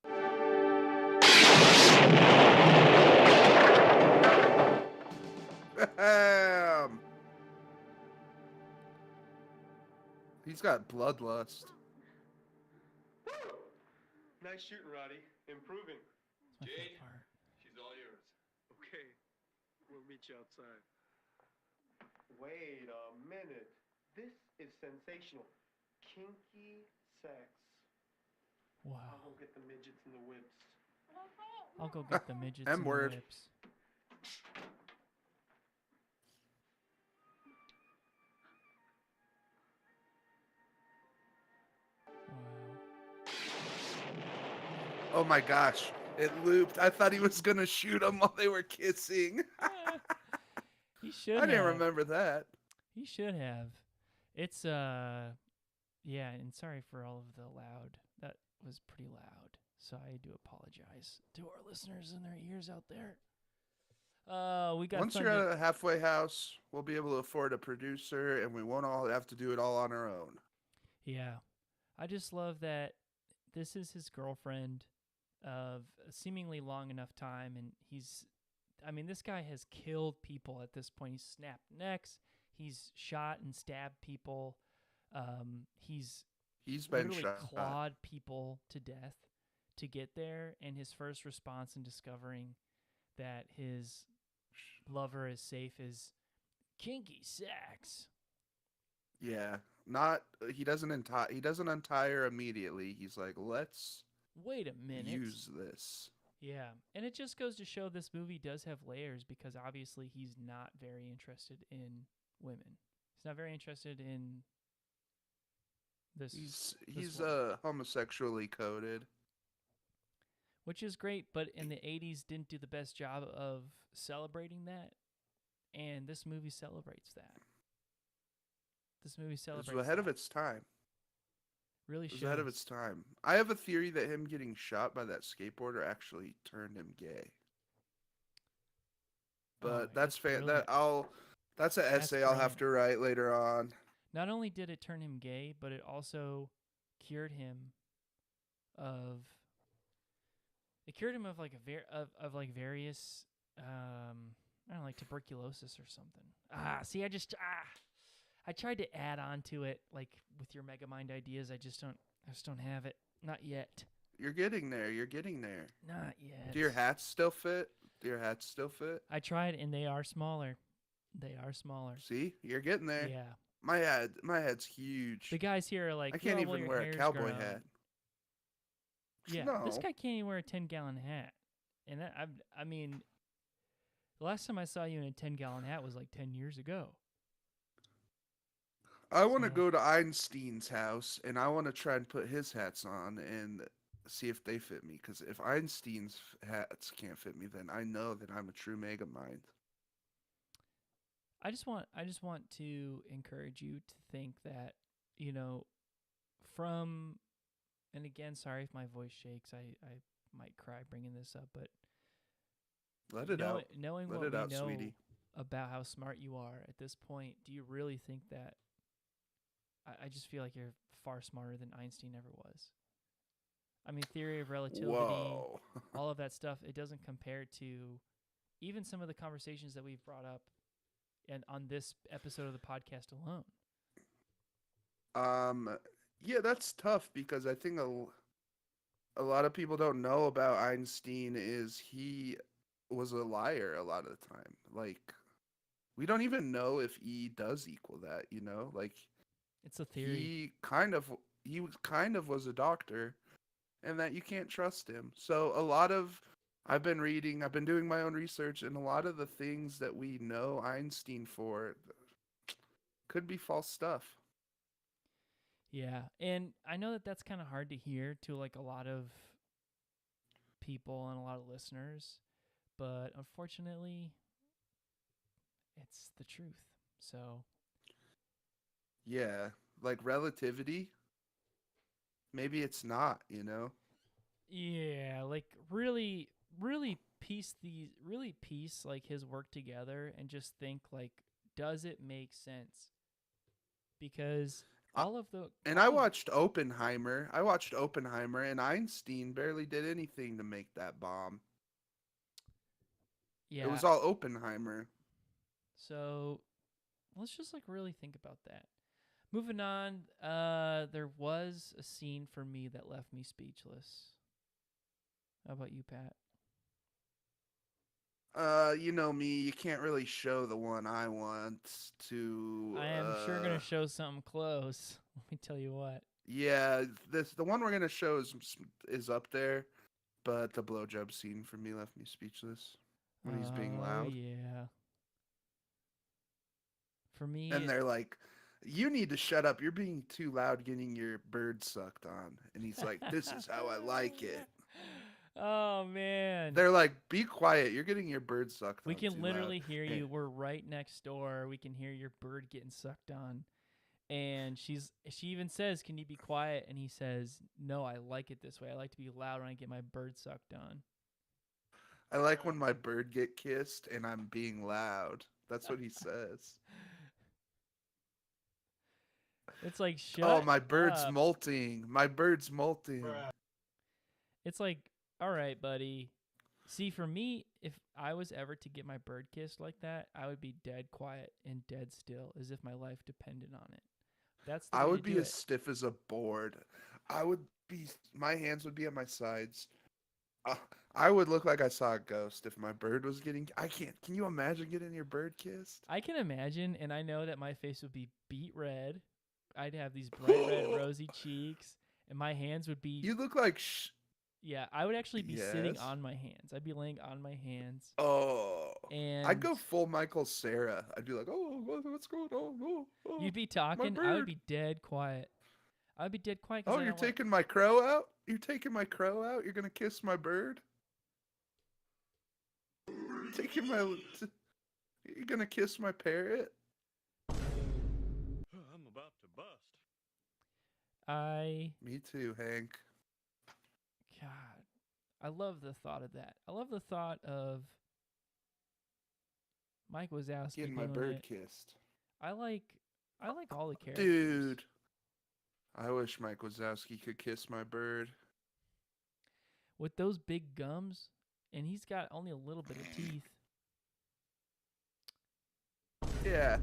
He's got bloodlust. Nice shooting, Roddy. Improving. That's my favorite part. She's all yours. Okay, we'll meet you outside. Wait a minute. This is sensational. Kinky sex. Wow. I'll go get the midgets and the whips. I'll go get the midgets and the M-word. whips. Wow. Oh my gosh. It looped. I thought he was going to shoot him while they were kissing. He should I didn't have. remember that. He should have. It's yeah, and sorry for all of the loud. That was pretty loud. So I do apologize to our listeners in their ears out there. We got Once you're at a halfway house, we'll be able to afford a producer, and we won't all have to do it all on our own. Yeah. I just love that this is his girlfriend of a seemingly long enough time, and this guy has killed people at this point. He's snapped necks, he's shot and stabbed people, he's been literally shot. clawed people to death to get there, and his first response in discovering that his lover is safe is kinky sex. Yeah, he doesn't untie her immediately. He's like, let's Wait a minute. use this. Yeah, and it just goes to show this movie does have layers, because obviously he's not very interested in women. He's not very interested in this. He's woman. homosexually coded. Which is great, but in the 80s didn't do the best job of celebrating that, and this movie celebrates that. This movie It celebrates was ahead of that. its time. Really It was shows. ahead of its time. I have a theory that him getting shot by that skateboarder actually turned him gay. But that's brilliant. that's an essay I'll have to write later on. Not only did it turn him gay, but it also cured him of like various I don't know, like tuberculosis or something. See, I tried to add on to it, like with your Megamind ideas. I just don't have it. Not yet. You're getting there. You're getting there. Not yet. Do your hats still fit? I tried, and they are smaller. See, you're getting there. Yeah. My head's huge. The guys here are like, I can't "Oh, well, even your wear a hair's cowboy grown." hat. Yeah, No. this guy can't even wear a 10-gallon hat. And that I mean, the last time I saw you in a 10-gallon hat was like 10 years ago. I want to So- go to Einstein's house, and I want to try and put his hats on and see if they fit me. Because if Einstein's hats can't fit me, then I know that I'm a true Megamind. I just want to encourage you to think that, and again, sorry if my voice shakes. I might cry bringing this up, but Let it out. knowing Let what it we out, know sweetie. about how smart you are at this point, do you really think that? I just feel like you're far smarter than Einstein ever was. I mean, theory of relativity, Whoa. all of that stuff, it doesn't compare to even some of the conversations that we've brought up and on this episode of the podcast alone. Yeah, that's tough because I think a lot of people don't know about Einstein is he was a liar a lot of the time. Like, we don't even know if E does equal that, Like, It's a theory. he kind of was a doctor, and that you can't trust him. So I've been reading, I've been doing my own research, and a lot of the things that we know Einstein for could be false stuff. Yeah, and I know that that's kind of hard to hear to like a lot of people and a lot of listeners, but unfortunately, it's the truth. So, Yeah, like relativity. Maybe it's not, yeah, like really piece like his work together and just think like, does it make sense? Because I, all of the and all I of watched Oppenheimer. And Einstein barely did anything to make that bomb. It yeah, was all Oppenheimer. so let's just like really think about that. Moving on, there was a scene for me that left me speechless. How about you, Pat? You know me, you can't really show the one I want to. I am sure gonna show something close. Let me tell you what. Yeah, the one we're gonna show is up there, but the blowjob scene for me left me speechless when he's being Oh loud. yeah. For me, And they're like, "You need to shut up. You're being too loud, getting your bird sucked on." And he's like, "This is how I like it." Oh man. They're like, "Be quiet. You're getting your bird sucked We on can too literally loud." hear And you. We're right next door. We can hear your bird getting sucked on. And she even says, "Can you be quiet?" And he says, "No, I like it this way. I like to be loud when I get my bird sucked on." I like when my bird get kissed and I'm being loud. That's what he says. It's like, Oh, shut my bird's up. molting. My bird's molting. It's like, all right, buddy. See, for me, if I was ever to get my bird kissed like that, I would be dead quiet and dead still, as if my life depended on it. That's the I way would to be do as it. stiff as a board. My hands would be at my sides. Uh, I would look like I saw a ghost if my bird was getting. I can't. Can you imagine getting your bird kissed? I can imagine, and I know that my face would be beet red. I'd have these bright red, rosy cheeks, and my hands would be. You look like Yeah, I would actually be sitting Yes. on my hands. I'd be laying on my hands, Oh. I'd and go full Michael Sarah. I'd be like, "Oh, what's going on? Oh, you'd be my talking. I would bird. be dead quiet. I would be dead quiet because Oh, I you're don't want. taking my crow out? You're taking my crow out? You're gonna kiss my bird? Taking my. You're gonna kiss my parrot? I'm about to bust. I Me too, Hank. God, I love the thought of that. I love the thought of Mike Wazowski Getting my doing bird it. kissed. I like all the characters. Dude. I wish Mike Wazowski could kiss my bird. With those big gums, and he's got only a little bit of teeth. Yeah.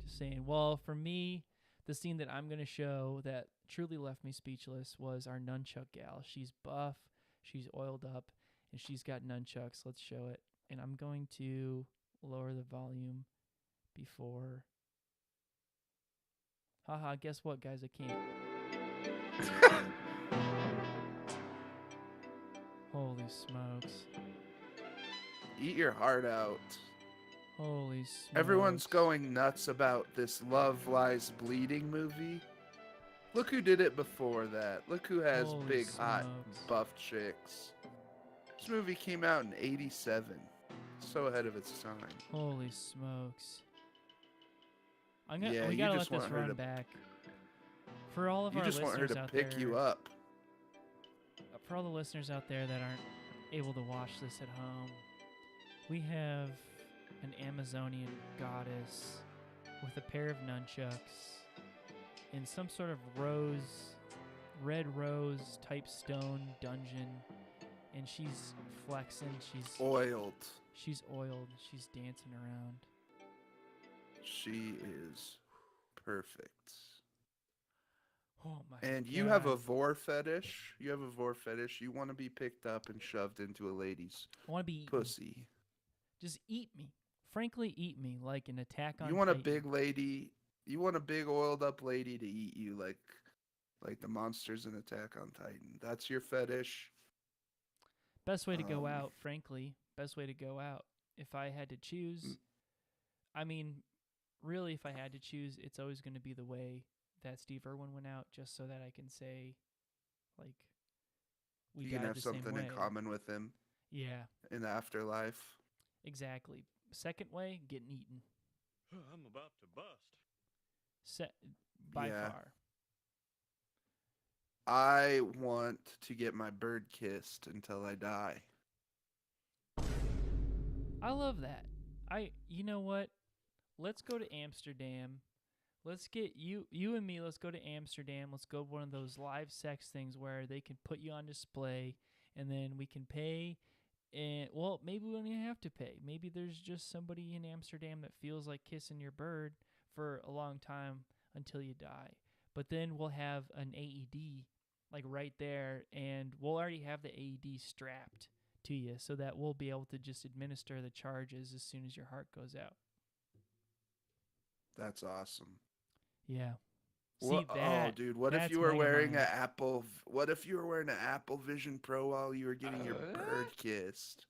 Just saying. Well, for me, the scene that I'm going to show that truly left me speechless was our nunchuck gal. She's buff, she's oiled up, and she's got nunchucks. Let's show it. And I'm going to lower the volume before. Haha, guess what, guys? I can't. Holy smokes. Eat your heart out. Holy smokes. Everyone's going nuts about this Love Lies Bleeding movie. Look who did it before that. Look who has Holy big, hot, smokes. buff chicks. This movie came out in '87. So ahead of its time. Holy smokes. Yeah, we you gotta just let this want her run to- back. For all of You our just want her listeners to out pick there, you up. for all the listeners out there that aren't able to watch this at home, we have an Amazonian goddess with a pair of nunchucks in some sort of red rose type stone dungeon, and she's flexing. Oiled. She's oiled. She's dancing around. She is perfect. Oh my And God. you have a vor fetish. You have a vor fetish. You want to be picked up and shoved into a lady's I want to be eaten. pussy. Just eat me. Frankly, eat me like an Attack on You want a Titan. big lady. You want a big oiled up lady to eat you like the monsters in Attack on Titan. That's your fetish. Best way to go Um, out, frankly. Best way to go out. If I had to choose, I mean, really, if I had to choose, it's always going to be the way that Steve Irwin went out, just so that I can say, like, we You can died have the same something way. in common with him Yeah, in the afterlife. exactly. Second way, getting eaten. I'm about to bust. By Yeah. far. I want to get my bird kissed until I die. I love that. You know what? Let's go to Amsterdam. Let's get you and me. Let's go to Amsterdam. Let's go to one of those live sex things where they can put you on display, and then we can pay. And well, maybe we don't even have to pay. Maybe there's just somebody in Amsterdam that feels like kissing your bird for a long time until you die. But then we'll have an AED like right there, and we'll already have the AED strapped to you so that we'll be able to just administer the charges as soon as your heart goes out. That's awesome. Yeah. What, See that? oh, dude, what if that's you were wearing Megamind. an Apple? What if you were wearing an Apple Vision Pro while you were getting your bird kissed?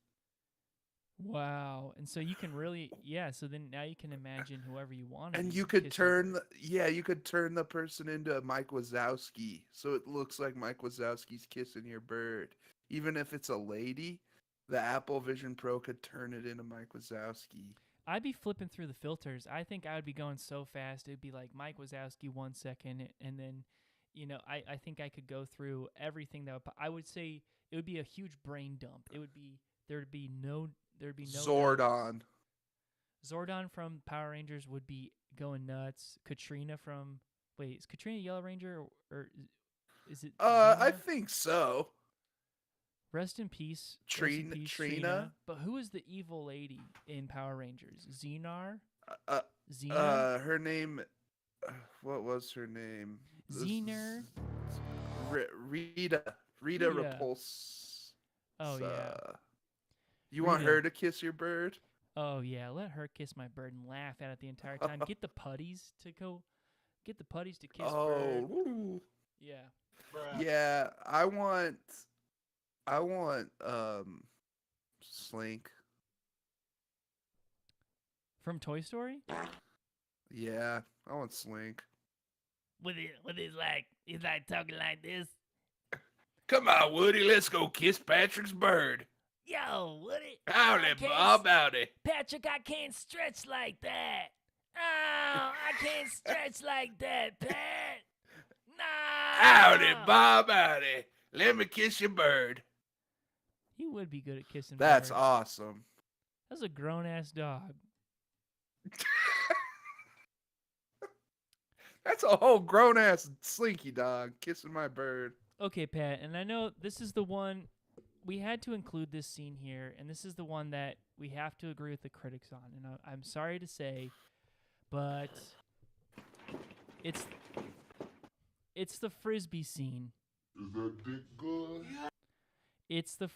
Wow. And so you can really, yeah. So then now you can imagine whoever you want to And be you could kiss your turn, bird. you could turn the person into Mike Wazowski, so it looks like Mike Wazowski's kissing your bird. Even if it's a lady, the Apple Vision Pro could turn it into Mike Wazowski. I'd be flipping through the filters. I think I would be going so fast. It'd be like Mike Wazowski 1 second, and then, I think I could go through everything that I would say it would be a huge brain dump. There'd be no notes. Zordon. Zordon from Power Rangers would be going nuts. Katrina is Katrina Yellow Ranger or is it? I Xena? think so. Rest in peace. Trina? But who is the evil lady in Power Rangers? Xenar? Uh, Xena? her name. What was her name? Xener? Rita. Rita Rita. Repulse. Oh, yeah. You want Rita. her to kiss your bird? Oh, yeah. Let her kiss my bird and laugh at it the entire time. Get the putties to kiss bird. Ooh. Yeah. Yeah, I want Slink. From Toy Story? Yeah, I want Slink. He's like talking like this. Come on, Woody, let's go kiss Patrick's bird. Yo, Woody. Howdy, Bob, howdy. Patrick, I can't stretch like that. Oh, I can't stretch like that, Pat. No. Howdy, Bob, howdy. Let me kiss your bird. He would be good at kissing That's birds. awesome. That's a grown-ass dog. That's a whole grown-ass slinky dog kissing my bird. Okay, Pat, and I know this is the one we had to include this scene here, and this is the one that we have to agree with the critics on. And I'm sorry to say, but it's the frisbee scene. Is that dick good? It's the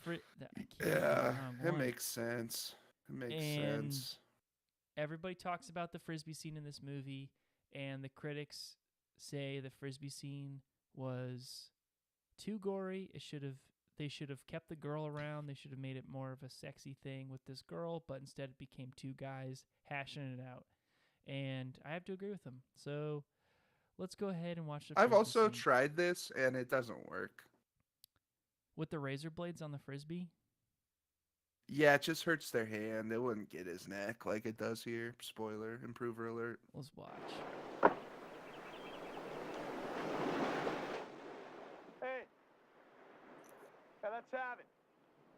Yeah, it makes sense. It makes sense. Everybody talks about the frisbee scene in this movie, and the critics say the frisbee scene was too gory. They should have kept the girl around. They should have made it more of a sexy thing with this girl, but instead it became two guys hashing it out. And I have to agree with them. So let's go ahead and watch the I've frisbee also scene. tried this, and it doesn't work. With the razor blades on the frisbee? Yeah, it just hurts their hand. It wouldn't get his neck like it does here. Spoiler, improver alert. Let's watch. Hey. Hey, let's have it.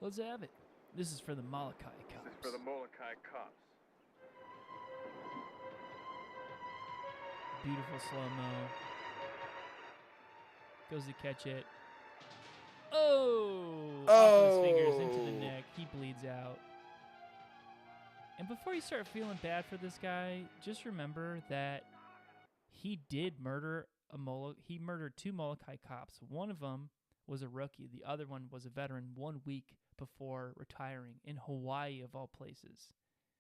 Let's have it. This is for the Molokai cops. This is for the Molokai cops. Beautiful slow-mo. Goes to catch it. Oh! Off with his fingers into the neck. He bleeds out. And before you start feeling bad for this guy, just remember that he did murder he murdered two Molokai cops. One of them was a rookie. The other one was a veteran 1 week before retiring in Hawaii, of all places.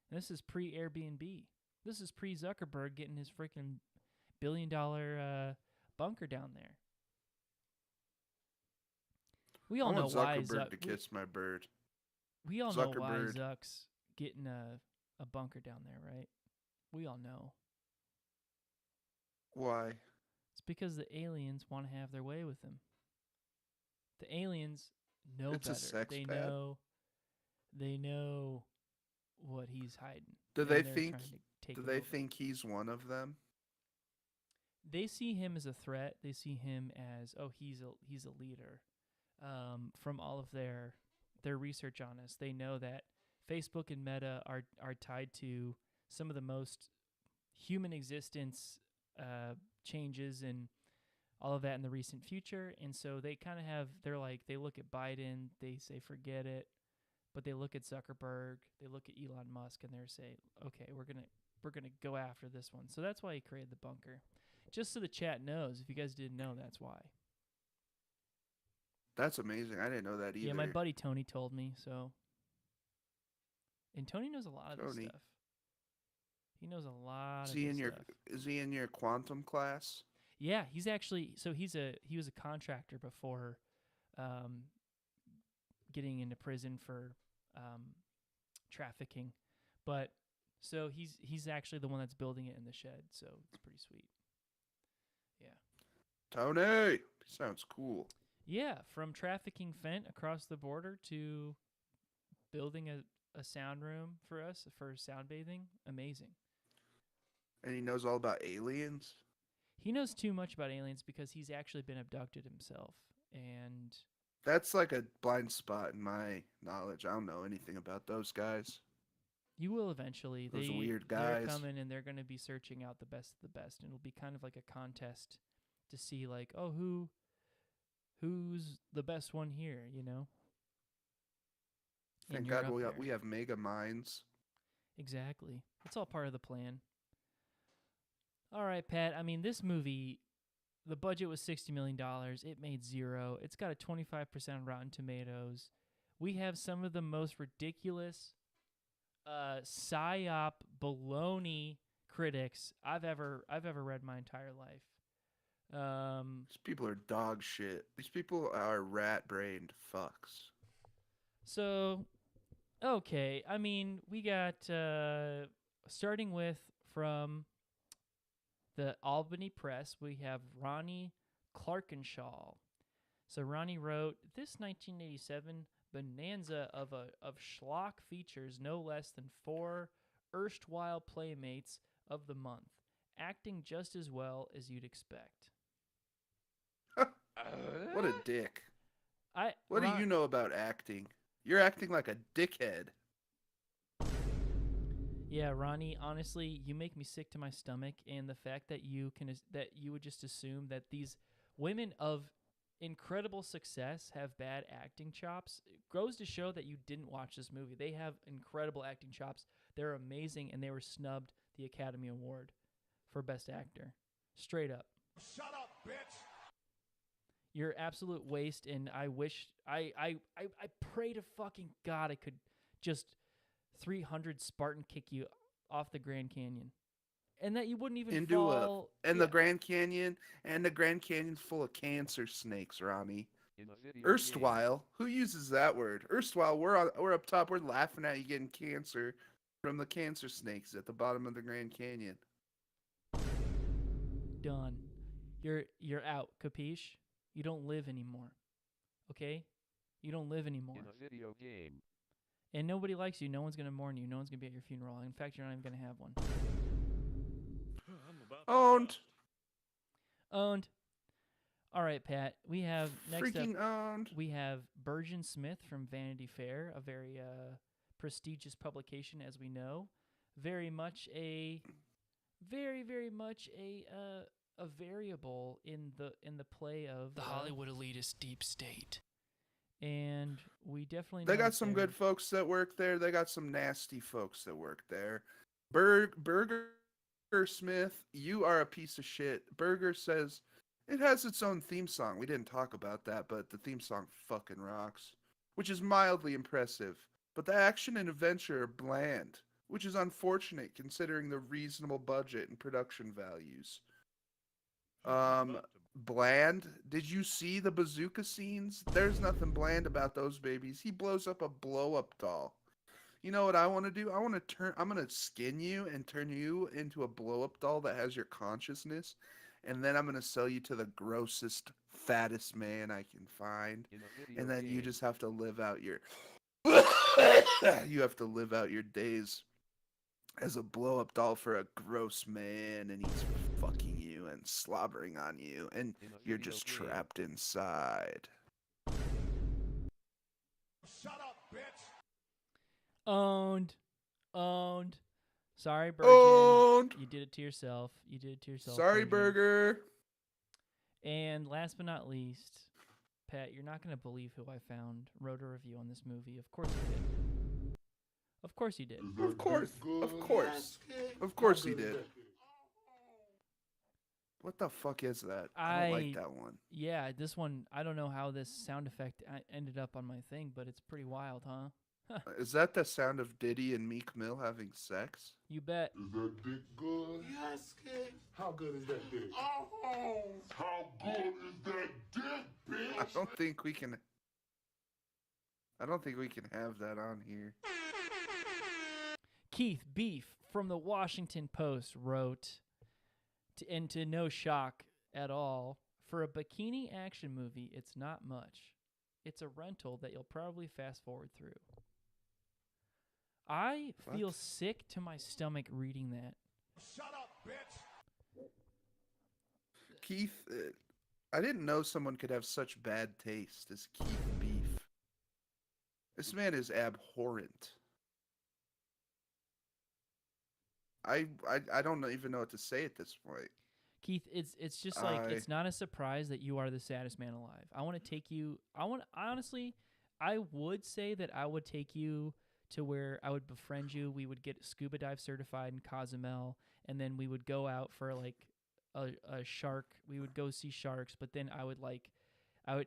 And this is pre-Airbnb. This is pre-Zuckerberg getting his freaking billion-dollar bunker down there. We all I know want why Zuckerberg to kiss my bird. we all know why Zuckerberg. Zuck's getting a bunker down there, right? We all know. Why? It's because the aliens want to have their way with him. The aliens know It's a better. sex They pad. know. They know what he's hiding. Do and they they're think? trying to take Do him they over. think he's one of them? They see him as a threat. They see him as he's a leader. From all of their research on us, they know that Facebook and Meta are tied to some of the most human existence changes and all of that in the recent future. And so they kind of they look at Biden, they say forget it, but they look at Zuckerberg, they look at Elon Musk, and they say, okay, we're gonna go after this one. So that's why he created the bunker. Just so the chat knows, if you guys didn't know, that's why. That's amazing. I didn't know that either. Yeah, my buddy Tony told me, so. And Tony knows a lot of this Tony. stuff. He knows a lot Is of he this in your stuff. Is he in your quantum class? Yeah, he's actually he was a contractor before getting into prison for trafficking. But so he's actually the one that's building it in the shed, so it's pretty sweet. Yeah. Tony, sounds cool. Yeah, from trafficking fent across the border to building a sound room for us for sound bathing. Amazing. And he knows all about aliens. He knows too much about aliens because he's actually been abducted himself. And That's like a blind spot in my knowledge. I don't know anything about those guys. you will eventually. Those weird They're guys. coming and they're going to be searching out the best of the best. And it'll be kind of like a contest to see like, oh, who's the best one here, you know? Thank And you're God up we there. we have mega minds. Exactly. It's all part of the plan. All right, Pat. I mean, this movie, the budget was $60 million. It made zero. It's got a 25% on Rotten Tomatoes. We have some of the most ridiculous psyop baloney critics I've ever read in my entire life. These people are dog shit. These people are rat-brained fucks. So, okay. I mean, we got starting with from the Albany Press, we have Ronnie Clarkenshaw. So Ronnie wrote, this 1987 bonanza of schlock features no less than 4 erstwhile playmates of the month, acting just as well as you'd expect. What a dick. What Ron- do you know about acting? You're acting like a dickhead. Yeah, Ronnie, honestly, you make me sick to my stomach, and the fact that you would just assume that these women of incredible success have bad acting chops goes to show that you didn't watch this movie. They have incredible acting chops. They're amazing, and they were snubbed the Academy Award for Best Actor. Straight up. Shut up, bitch! You're absolute waste, and I wish I pray to fucking God I could just 300 Spartan kick you off the Grand Canyon, and that you wouldn't even fall. The Grand Canyon, and the Grand Canyon's full of cancer snakes, Ronnie. Erstwhile, who uses that word? Erstwhile, we're up top, we're laughing at you getting cancer from the cancer snakes at the bottom of the Grand Canyon. Done. You're out. Capiche? You don't live anymore. Okay? You don't live anymore. In a video game. And nobody likes you. No one's going to mourn you. No one's going to be at your funeral. In fact, you're not even going to have one. I'm about to Owned. bust. Owned. All right, Pat. We have next Freaking up. owned. We have Burgeon Smith from Vanity Fair, a very prestigious publication, as we know. Very much a variable in the play of The Hollywood elitist deep state. And we definitely They know got that some they're- good folks that work there. They got some nasty folks that work there. Burger Smith, you are a piece of shit. Burger says it has its own theme song. We didn't talk about that, but the theme song fucking rocks, which is mildly impressive. But the action and adventure are bland, which is unfortunate considering the reasonable budget and production values. I'm about to Bland? Did you see the bazooka scenes? There's nothing bland about those babies. He blows up a blow-up doll. You know what I want to do? I'm going to skin you and turn you into a blow-up doll that has your consciousness. and then I'm gonna sell you to the grossest, fattest man I can find, and then you just have to live out your you have to live out your days as a blow-up doll for a gross man, and he's fucking you and slobbering on you, and you're just trapped inside. Shut up, bitch. Owned. Sorry, Bergen. Owned. You did it to yourself. You did it to yourself. Sorry, Bergen. Burger. And last but not least, Pat, you're not going to believe who I found wrote a review on this movie. Of course you did. Of course you did. Of course. Of course. Of course he did. What the fuck is that? I don't like that one. Yeah, this one, I don't know how this sound effect ended up on my thing, but it's pretty wild, huh? Is that the sound of Diddy and Meek Mill having sex? You bet. Is that dick good? Yes, kid. How good is that dick? Oh, how good is that dick, bitch? I don't think we can have that on here. Keith Beef from the Washington Post wrote, and to no shock at all, for a bikini action movie, it's not much. It's a rental that you'll probably fast forward through. I feel sick to my stomach reading that. Shut up, bitch. Keith, I didn't know someone could have such bad taste as Keith Beef. This man is abhorrent. I don't even know what to say at this point. Keith, it's just like it's not a surprise that you are the saddest man alive. I want to take you. Honestly, I would say that I would take you to where I would befriend you. We would get scuba dive certified in Cozumel, and then we would go out for like a shark. We would go see sharks, but then I would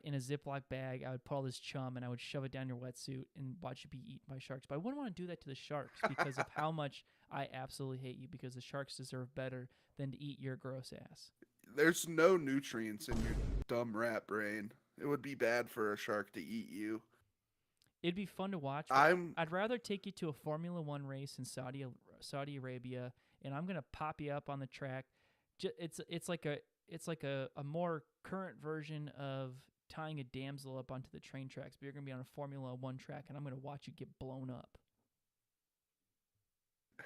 in a Ziploc bag, I would put all this chum and I would shove it down your wetsuit and watch you be eaten by sharks. But I wouldn't want to do that to the sharks because of how much I absolutely hate you, because the sharks deserve better than to eat your gross ass. There's no nutrients in your dumb rat brain. It would be bad for a shark to eat you. It'd be fun to watch. I'd rather take you to a Formula One race in Saudi Arabia, and I'm gonna pop you up on the track. It's like a more current version of tying a damsel up onto the train tracks, but you're gonna be on a Formula One track, and I'm gonna watch you get blown up.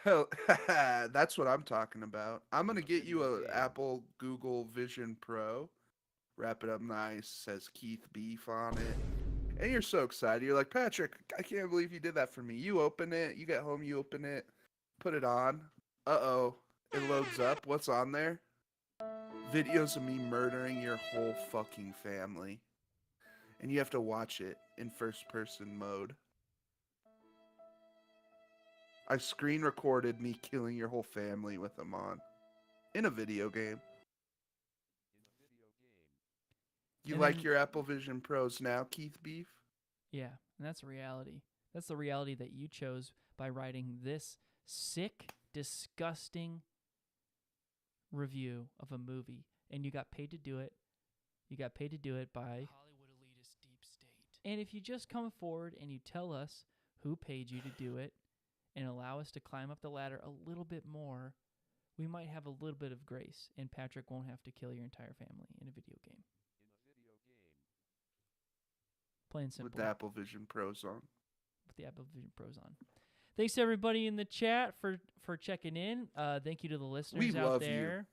Hell, that's what I'm talking about. I'm gonna get you a Apple Google Vision Pro, wrap it up nice, says Keith Beef on it. And you're so excited. You're like, Patrick, I can't believe you did that for me. You open it, you get home, you open it, put it on. Uh-oh, it loads up. What's on there? Videos of me murdering your whole fucking family. And you have to watch it in first-person mode. I screen recorded me killing your whole family with them on. In a video game. You And like then- your Apple Vision Pros now, Keith Beef? Yeah, and that's reality. That's the reality that you chose by writing this sick, disgusting review of a movie, and you got paid to do it. You got paid to do it by Hollywood elitist deep state. And if you just come forward and you tell us who paid you to do it and allow us to climb up the ladder a little bit more, we might have a little bit of grace, and Patrick won't have to kill your entire family in a video game. Plain and simple. With the Apple Vision Pros on. With the Apple Vision Pros on. Thanks to everybody in the chat for checking in. Thank you to the listeners out love there.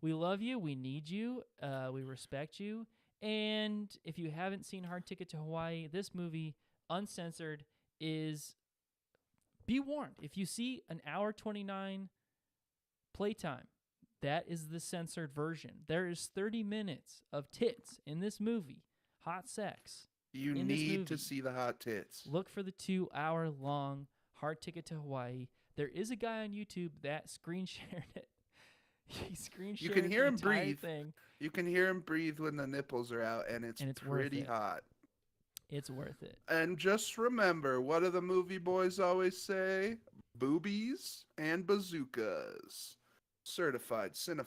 We love you. We need you. We respect you. And if you haven't seen Hard Ticket to Hawaii, this movie, uncensored, is... Be warned. If you see an hour 29 playtime, that is the censored version. There is 30 minutes of tits in this movie. Hot sex. You in this need to movie. see the hot tits. Look for the 2-hour-long Hard Ticket to Hawaii. There is a guy on YouTube that screen shared it. He screen shared You can hear the him entire breathe. thing. You can hear him breathe when the nipples are out, and it's worth pretty it. hot. It's worth it. And just remember, what do the movie boys always say? Boobies and bazookas. Certified Cinephiles.